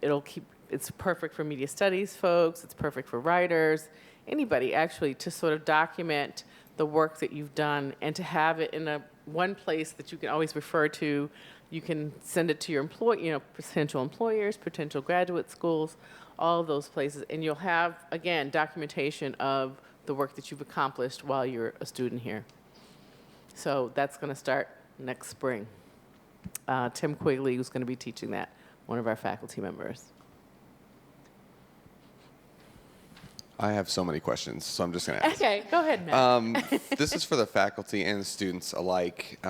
it's perfect for media studies folks, it's perfect for writers, anybody actually, to sort of document the work that you've done and to have it in one place that you can always refer to. You can send it to your potential employers, potential graduate schools, all of those places, and you'll have, again, documentation of the work that you've accomplished while you're a student here. So that's going to start next spring. Tim Quigley, who's going to be teaching that, one of our faculty members. I have so many questions, so I'm just going to ask. Okay, go ahead, Matt. This is for the faculty and students alike.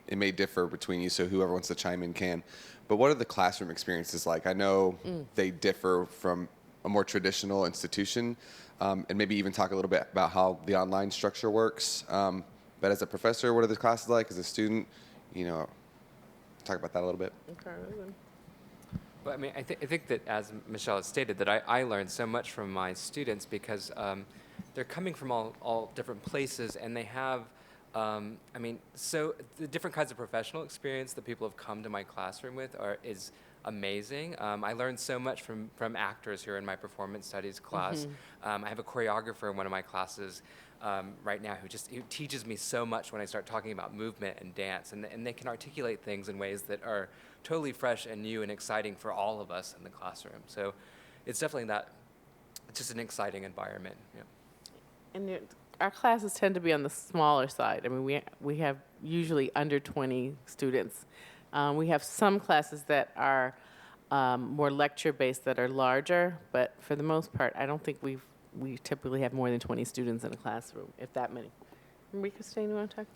It may differ between you, so whoever wants to chime in can. But what are the classroom experiences like? I know they differ from a more traditional institution, and maybe even talk a little bit about how the online structure works. But as a professor, what are the classes like? As a student, talk about that a little bit. Okay. But I mean, I think that, as Michelle has stated, that I learned so much from my students because they're coming from all different places, and they have, so the different kinds of professional experience that people have come to my classroom with is amazing. I learned so much from actors here in my performance studies class. I have a choreographer in one of my classes right now who teaches me so much when I start talking about movement and dance, and they can articulate things in ways that are totally fresh and new and exciting for all of us in the classroom. So it's definitely just an exciting environment. Yeah. And our classes tend to be on the smaller side. I mean, we have usually under 20 students. We have some classes that are more lecture-based that are larger, but for the most part, I don't think we typically have more than 20 students in a classroom, if that many. Marie-Christine, you want to talk about?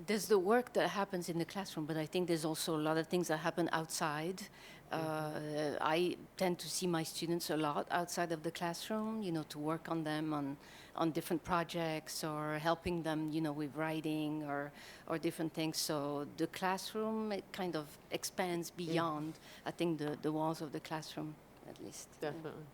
There's the work that happens in the classroom, but I think there's also a lot of things that happen outside. I tend to see my students a lot outside of the classroom, to work on them on different projects or helping them, with writing or different things. So the classroom, it kind of expands beyond, I think, the walls of the classroom, at least. Definitely.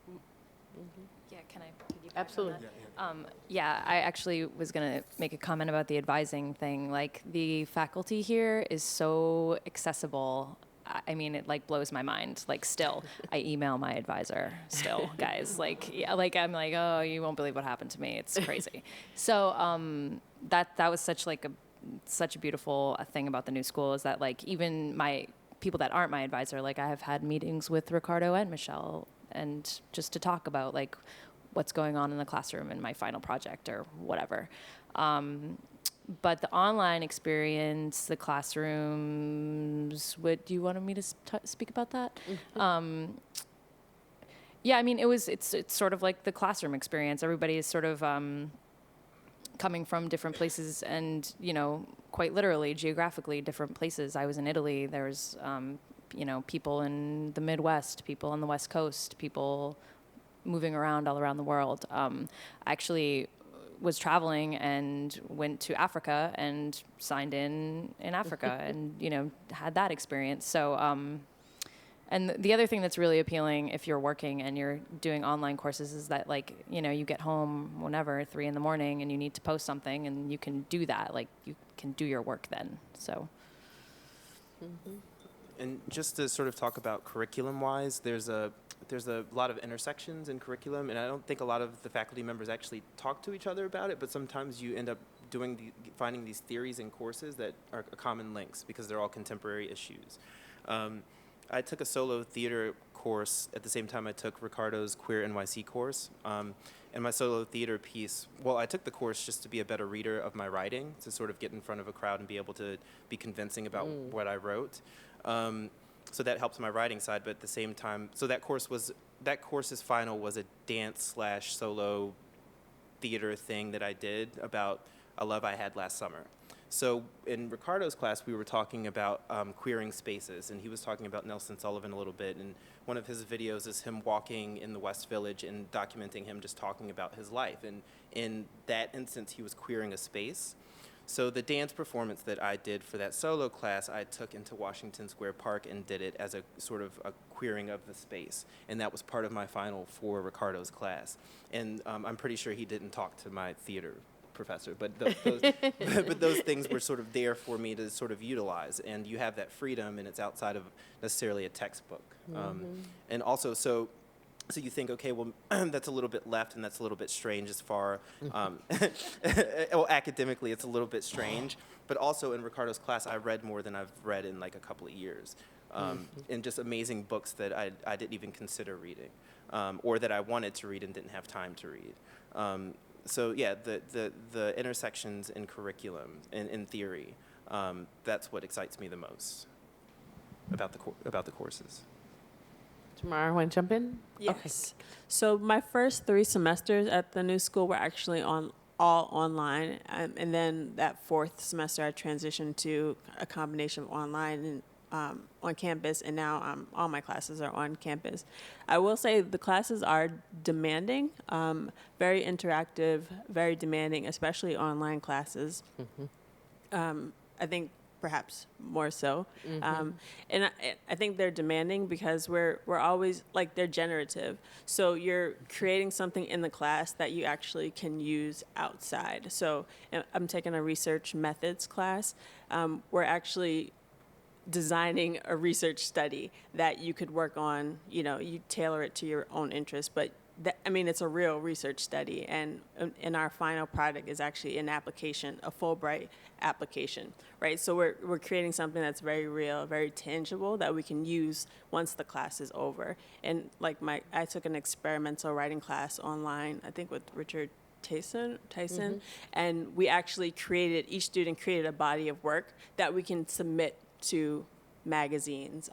Yeah, can I piggyback Absolutely. on that? Yeah, I actually was going to make a comment about the advising thing. Like, the faculty here is so accessible. I mean, it blows my mind. Still, I email my advisor still, guys. I'm like, oh, you won't believe what happened to me. It's crazy. So that was such a beautiful thing about the new school, is that even my people that aren't my advisor, I have had meetings with Ricardo and Michelle, and just to talk about what's going on in the classroom in my final project or whatever. But the online experience, the classrooms, do you want me to speak about that? Yeah, I mean, it's sort of like the classroom experience. Everybody is sort of coming from different places and, quite literally, geographically, different places. I was in Italy. There's, people in the Midwest, people on the West Coast, people moving around all around the world. I actually was traveling and went to Africa and signed in Africa and, had that experience. So, and the other thing that's really appealing if you're working and you're doing online courses is that you get home whenever, 3 a.m, and you need to post something and you can do that. You can do your work then, so. And just to sort of talk about curriculum-wise, there's a lot of intersections in curriculum, and I don't think a lot of the faculty members actually talk to each other about it, but sometimes you end up finding these theories in courses that are common links because they're all contemporary issues. I took a solo theater course at the same time I took Ricardo's Queer NYC course, And my solo theater piece, well, I took the course just to be a better reader of my writing, to sort of get in front of a crowd and be able to be convincing about what I wrote. So that helps my writing side, but at the same time, so that course's final was a dance/solo theater thing that I did about a love I had last summer. So in Ricardo's class, we were talking about queering spaces, and he was talking about Nelson Sullivan a little bit, and one of his videos is him walking in the West Village and documenting him just talking about his life, and in that instance, he was queering a space. So the dance performance that I did for that solo class, I took into Washington Square Park and did it as a sort of a queering of the space. And that was part of my final for Ricardo's class. And I'm pretty sure he didn't talk to my theater professor, but but those things were sort of there for me to sort of utilize. And you have that freedom, and it's outside of necessarily a textbook. And also, so you think, okay, well, that's a little bit left, and that's a little bit strange as far, well, academically, it's a little bit strange. But also in Ricardo's class, I read more than I've read in like a couple of years, and just amazing books that I didn't even consider reading, or that I wanted to read and didn't have time to read. So yeah, the intersections in curriculum and in theory, that's what excites me the most about the courses. Tamara, want to jump in? Yes. So my first 3 semesters at the new school were actually all online, and then that 4th semester I transitioned to a combination of online and on campus, and now all my classes are on campus. I will say the classes are demanding, very interactive, very demanding, especially online classes. I think perhaps more so. And I think they're demanding because we're always, like, they're generative. So you're creating something in the class that you actually can use outside. So I'm taking a research methods class. We're actually designing a research study that you could work on, you tailor it to your own interest, but it's a real research study, and our final product is actually an application, a Fulbright application, right? So we're creating something that's very real, very tangible, that we can use once the class is over. And like I took an experimental writing class online, I think with Richard Tyson, and we actually each student created a body of work that we can submit to magazines.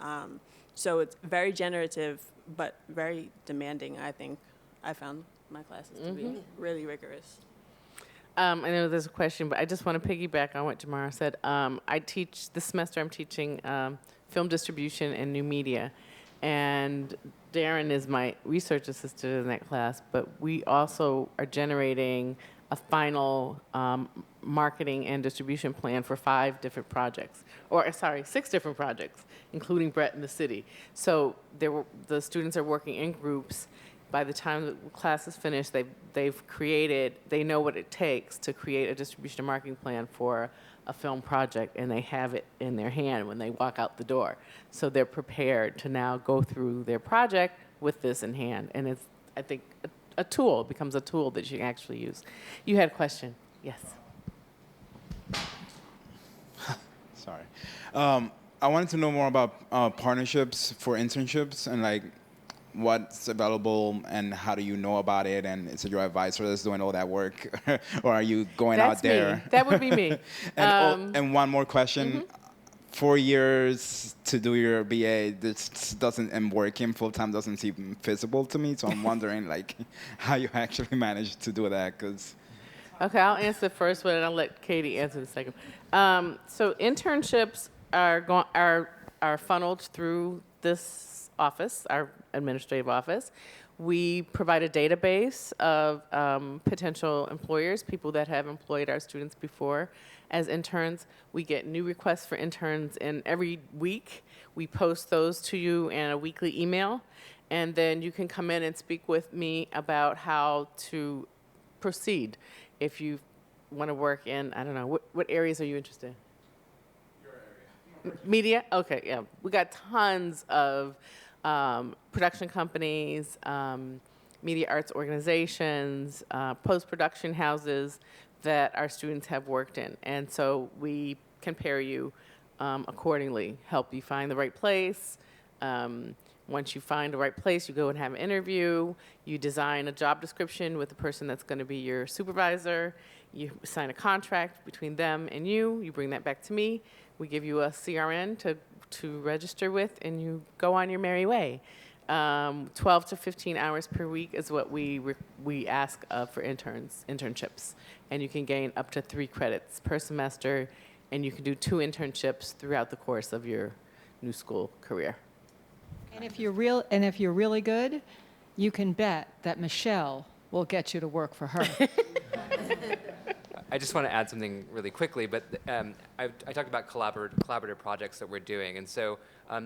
So it's very generative, but very demanding, I think. I found my classes to be really rigorous. I know there's a question, but I just want to piggyback on what Jamara said. This semester I'm teaching film distribution and new media, and Darren is my research assistant in that class, but we also are generating a final marketing and distribution plan for 6 different projects, including Brett in the City. So the students are working in groups. By the time the class is finished, they know what it takes to create a distribution and marketing plan for a film project, and they have it in their hand when they walk out the door. So they're prepared to now go through their project with this in hand. And it's, I think, a tool. It becomes a tool that you can actually use. You had a question. Yes. Sorry. I wanted to know more about partnerships for internships and like what's available and how do you know about it, and is it your advisor that's doing all that work or are you going out there? Me. That would be me. And one more question. 4 years to do your BA, this doesn't, and working full-time doesn't seem feasible to me, so I'm wondering like how you actually managed to do that. Okay, I'll answer the first one and I'll let Katie answer the second. So internships are funneled through this office, our administrative office. We provide a database of potential employers, people that have employed our students before as interns. We get new requests for interns in every week. We post those to you in a weekly email, and then you can come in and speak with me about how to proceed. If you want to work in, I don't know, what areas are you interested in? Your area. Media? Okay, yeah. We got tons of production companies, media arts organizations, post-production houses that our students have worked in. And so we can pair you accordingly, help you find the right place. When Once you find the right place, you go and have an interview. You design a job description with the person that's going to be your supervisor. You sign a contract between them and you. You bring that back to me. We give you a CRN to register with, and you go on your merry way. 12 to 15 hours per week is what we ask for internships. And you can gain up to 3 credits per semester, and you can do 2 internships throughout the course of your new school career. And if you're really good, you can bet that Michelle will get you to work for her. I just want to add something really quickly, but I talked about collaborative projects that we're doing, and so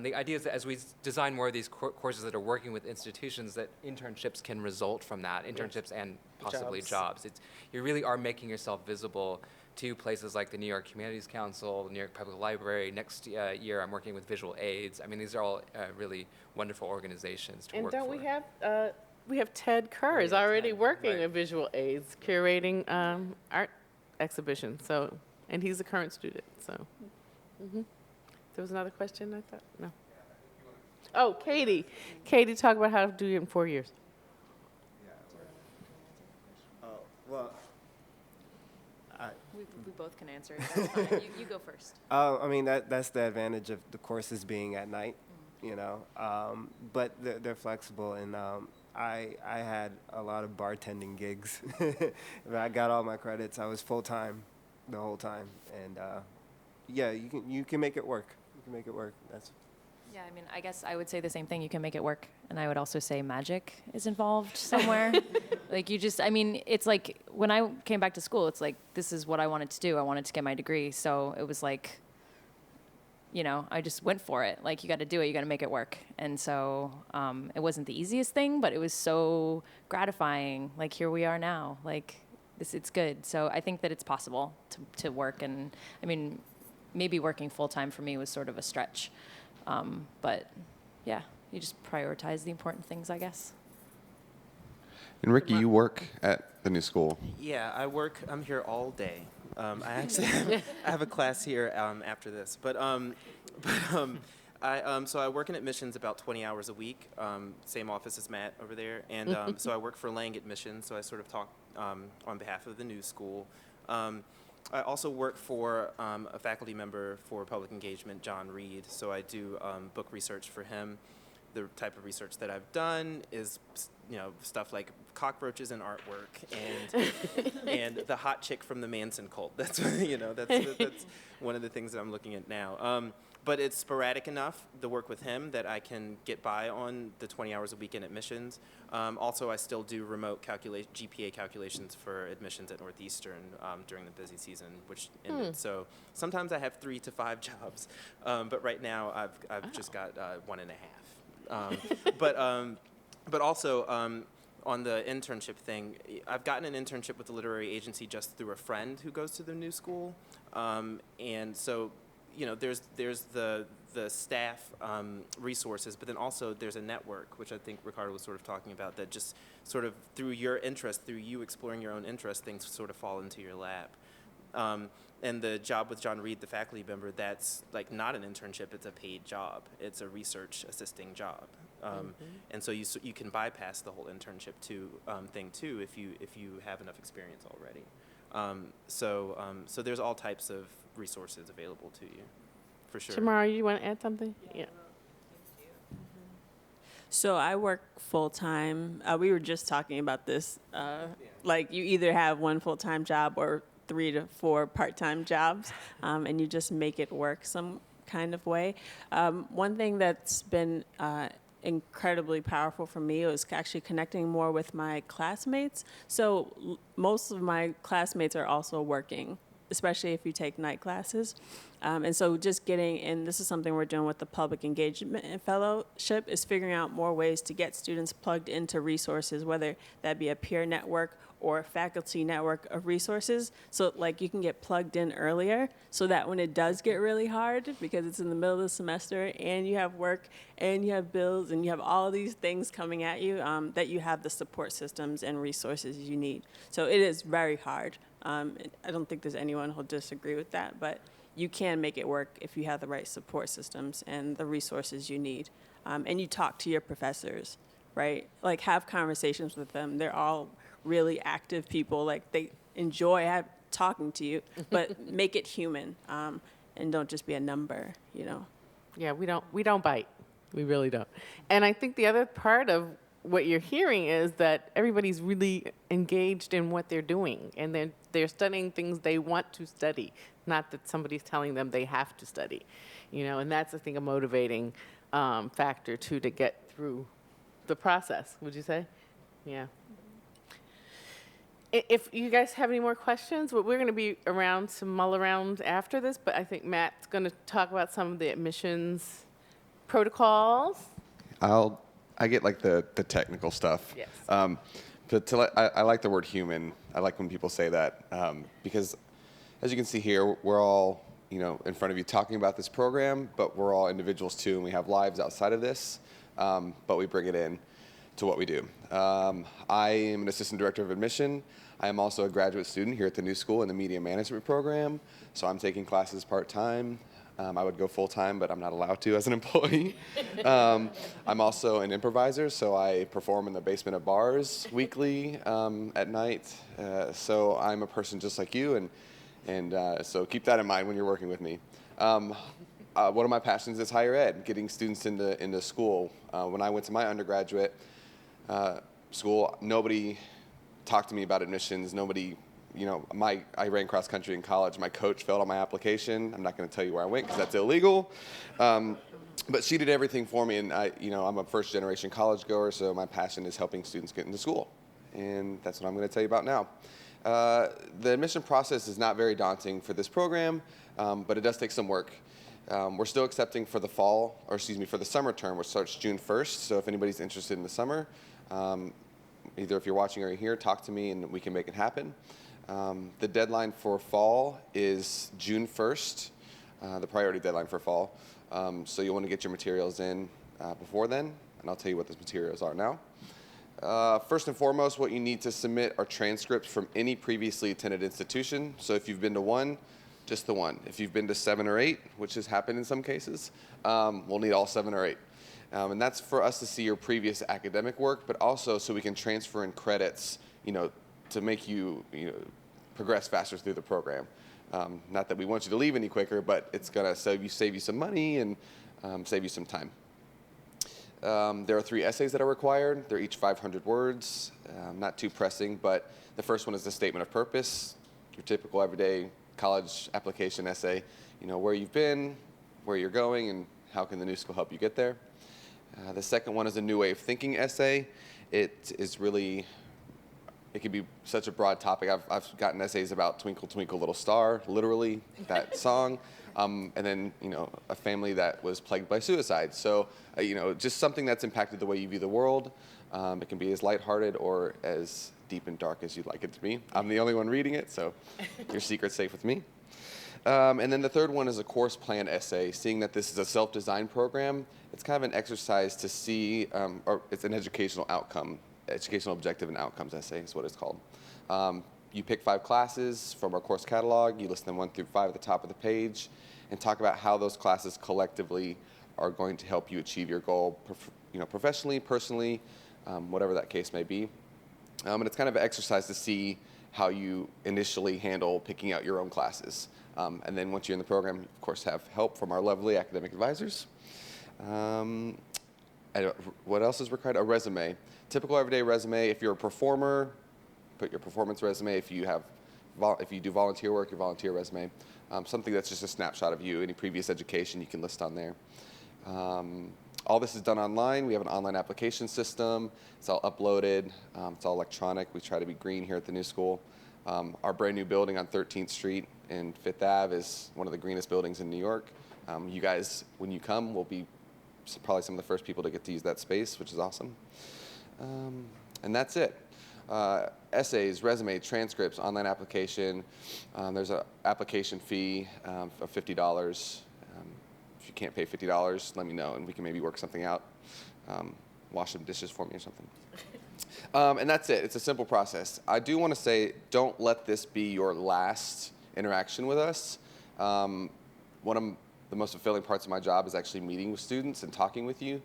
the idea is that as we design more of these courses that are working with institutions, that internships can result from that, internships and possibly jobs. You really are making yourself visible to places like the New York Humanities Council, the New York Public Library. Next year, I'm working with Visual Aids. I mean, these are all really wonderful organizations to work for. And don't we have Ted Kerr is already working with Visual Aids, curating art exhibitions. So, and he's a current student. So, There was another question. I thought no. Oh, Katie, talk about how to do it in 4 years. Well. We both can answer it. That's fine. You go first. I mean, that's the advantage of the courses being at night, you know. But they're flexible, and I had a lot of bartending gigs. When I got all my credits, I was full time the whole time, and yeah, you can make it work. You can make it work. Yeah, I mean, I guess I would say the same thing. You can make it work. And I would also say magic is involved somewhere. Like it's like when I came back to school, it's like, this is what I wanted to do. I wanted to get my degree. So it was like, I just went for it. Like, you got to do it. You got to make it work. And so it wasn't the easiest thing, but it was so gratifying. Like, here we are now. Like, it's good. So I think that it's possible to work. And I mean, maybe working full time for me was sort of a stretch. But yeah, you just prioritize the important things, I guess. And Ricky, you work at the new school. Yeah, I'm here all day. I actually I have a class here after this, so I work in admissions about 20 hours a week, same office as Matt over there, and so I work for Lang Admissions, so I sort of talk on behalf of the new school. I also work for a faculty member for public engagement, John Reed, so I do book research for him. The type of research that I've done is, stuff like cockroaches in artwork and the hot chick from the Manson cult. That's that's one of the things that I'm looking at now. But it's sporadic enough, the work with him, that I can get by on the 20 hours a week in admissions. Also, I still do remote GPA calculations for admissions at Northeastern during the busy season, which ended. So sometimes I have 3 to 5 jobs, but right now I've just got 1.5. But also on the internship thing, I've gotten an internship with the literary agency just through a friend who goes to the new school, and so. There's the staff resources, but then also there's a network, which I think Ricardo was sort of talking about, that just sort of through your interest, through you exploring your own interest, things sort of fall into your lap. And the job with John Reed, the faculty member, that's like not an internship, it's a paid job. It's a research assisting job. And so you can bypass the whole internship thing too if you have enough experience already. So there's all types of resources available to you, for sure. Tamara, you want to add something? Yeah. So I work full time. We were just talking about this. Like, you either have one full time job or 3 to 4 part time jobs, and you just make it work some kind of way. One thing that's been incredibly powerful for me was actually connecting more with my classmates. So most of my classmates are also working, especially if you take night classes. And so just getting, and this is something we're doing with the Public Engagement Fellowship, is figuring out more ways to get students plugged into resources, whether that be a peer network or a faculty network of resources. So like you can get plugged in earlier so that when it does get really hard, because it's in the middle of the semester and you have work and you have bills and you have all these things coming at you, that you have the support systems and resources you need. So it is very hard. I don't think there's anyone who'll disagree with that, but you can make it work if you have the right support systems and the resources you need. And you talk to your professors, right? Like, have conversations with them. They're all really active people. Like, they enjoy talking to you, but make it human, and don't just be a number, you know? Yeah, we don't bite. We really don't. And I think the other part of what you're hearing is that everybody's really engaged in what they're doing, and they're studying things they want to study, not that somebody's telling them they have to study, you know. And that's, I think, a motivating factor too to get through the process. Would you say? Yeah. If you guys have any more questions, we're going to be around to mull around after this, but I think Matt's going to talk about some of the admissions protocols. I get like the technical stuff. Yes. But I like the word human. I like when people say that because, as you can see here, we're all, you know, in front of you talking about this program, but we're all individuals too, and we have lives outside of this, but we bring it in to what we do. I am an assistant director of admission. I am also a graduate student here at the New School in the media management program, so I'm taking classes part-time. I would go full-time, but I'm not allowed to as an employee. I'm also an improviser, so I perform in the basement of bars weekly at night. So I'm a person just like you, and so keep that in mind when you're working with me. One of my passions is higher ed, getting students into school. When I went to my undergraduate school, nobody talked to me about admissions. Nobody, you know, I ran cross country in college. My coach failed on my application. I'm not going to tell you where I went because that's illegal. But she did everything for me, and I'm a first generation college goer, so my passion is helping students get into school. And that's what I'm going to tell you about now. The admission process is not very daunting for this program, but it does take some work. We're still accepting for the for the summer term, which starts June 1st. So if anybody's interested in the summer, either if you're watching or you're here, talk to me and we can make it happen. The deadline for fall is June 1st, the priority deadline for fall. So you'll want to get your materials in before then, and I'll tell you what those materials are now. First and foremost, what you need to submit are transcripts from any previously attended institution. So if you've been to one, just the one. If you've been to 7 or 8, which has happened in some cases, we'll need all 7 or 8. And that's for us to see your previous academic work, but also so we can transfer in credits, to make you, progress faster through the program. Not that we want you to leave any quicker, but it's going to save you some money and save you some time. There are 3 essays that are required. They're each 500 words, not too pressing, but the first one is the statement of purpose, your typical everyday college application essay, where you've been, where you're going, and how can the new school help you get there. The second one is a new way of thinking essay. It can be such a broad topic. I've gotten essays about Twinkle, Twinkle, Little Star, literally, that song. And then, a family that was plagued by suicide. So, just something that's impacted the way you view the world. It can be as lighthearted or as deep and dark as you'd like it to be. I'm the only one reading it, so your secret's safe with me. And then the third one is a course plan essay. Seeing that this is a self-designed program, it's kind of an exercise to see, or it's an educational objective and outcomes essay is what it's called. You pick 5 classes from our course catalog, you list them 1 through 5 at the top of the page, and talk about how those classes collectively are going to help you achieve your goal, professionally, personally, whatever that case may be. And it's kind of an exercise to see how you initially handle picking out your own classes. And then once you're in the program, you, of course, have help from our lovely academic advisors. What else is required? A resume. Typical everyday resume. If you're a performer, put your performance resume. If you do volunteer work, your volunteer resume. Something that's just a snapshot of you. Any previous education you can list on there. All this is done online. We have an online application system. It's all uploaded. It's all electronic. We try to be green here at the new school. Our brand new building on 13th Street and 5th Ave is one of the greenest buildings in New York. You guys, when you come, will be probably some of the first people to get to use that space, which is awesome. And that's it. Essays, resume, transcripts, online application. There's an application fee of $50. If you can't pay $50, let me know, and we can maybe work something out. Wash some dishes for me or something. And that's it. It's a simple process. I do want to say, don't let this be your last interaction with us. one of the most fulfilling parts of my job is actually meeting with students and talking with you.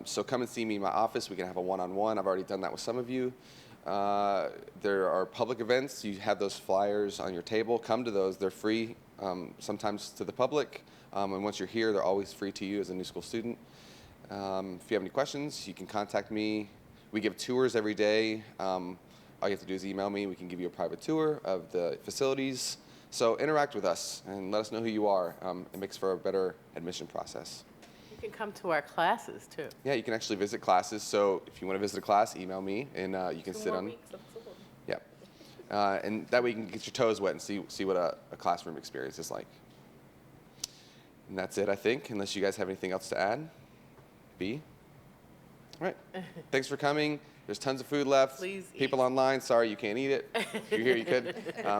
So come and see me in my office. We can have a one-on-one. I've already done that with some of you. There are public events. You have those flyers on your table. Come to those. They're free, sometimes to the public. And once you're here, they're always free to you as a new school student. If you have any questions, you can contact me. We give tours every day. All you have to do is email me. We can give you a private tour of the facilities. So interact with us and let us know who you are. It makes for a better admission process. You can come to our classes too. Yeah, you can actually visit classes. So if you want to visit a class, email me, and you can sit on. Yeah, and that way you can get your toes wet and see what a classroom experience is like. And that's it, I think, unless you guys have anything else to add. B. All right. Thanks for coming. There's tons of food left. Please People online, sorry you can't eat it. If you're here, you could.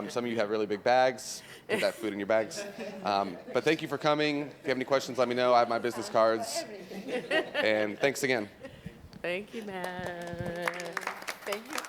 Some of you have really big bags. Put that food in your bags. But thank you for coming. If you have any questions, let me know. I have my business cards. And thanks again. Thank you, Matt. Thank you.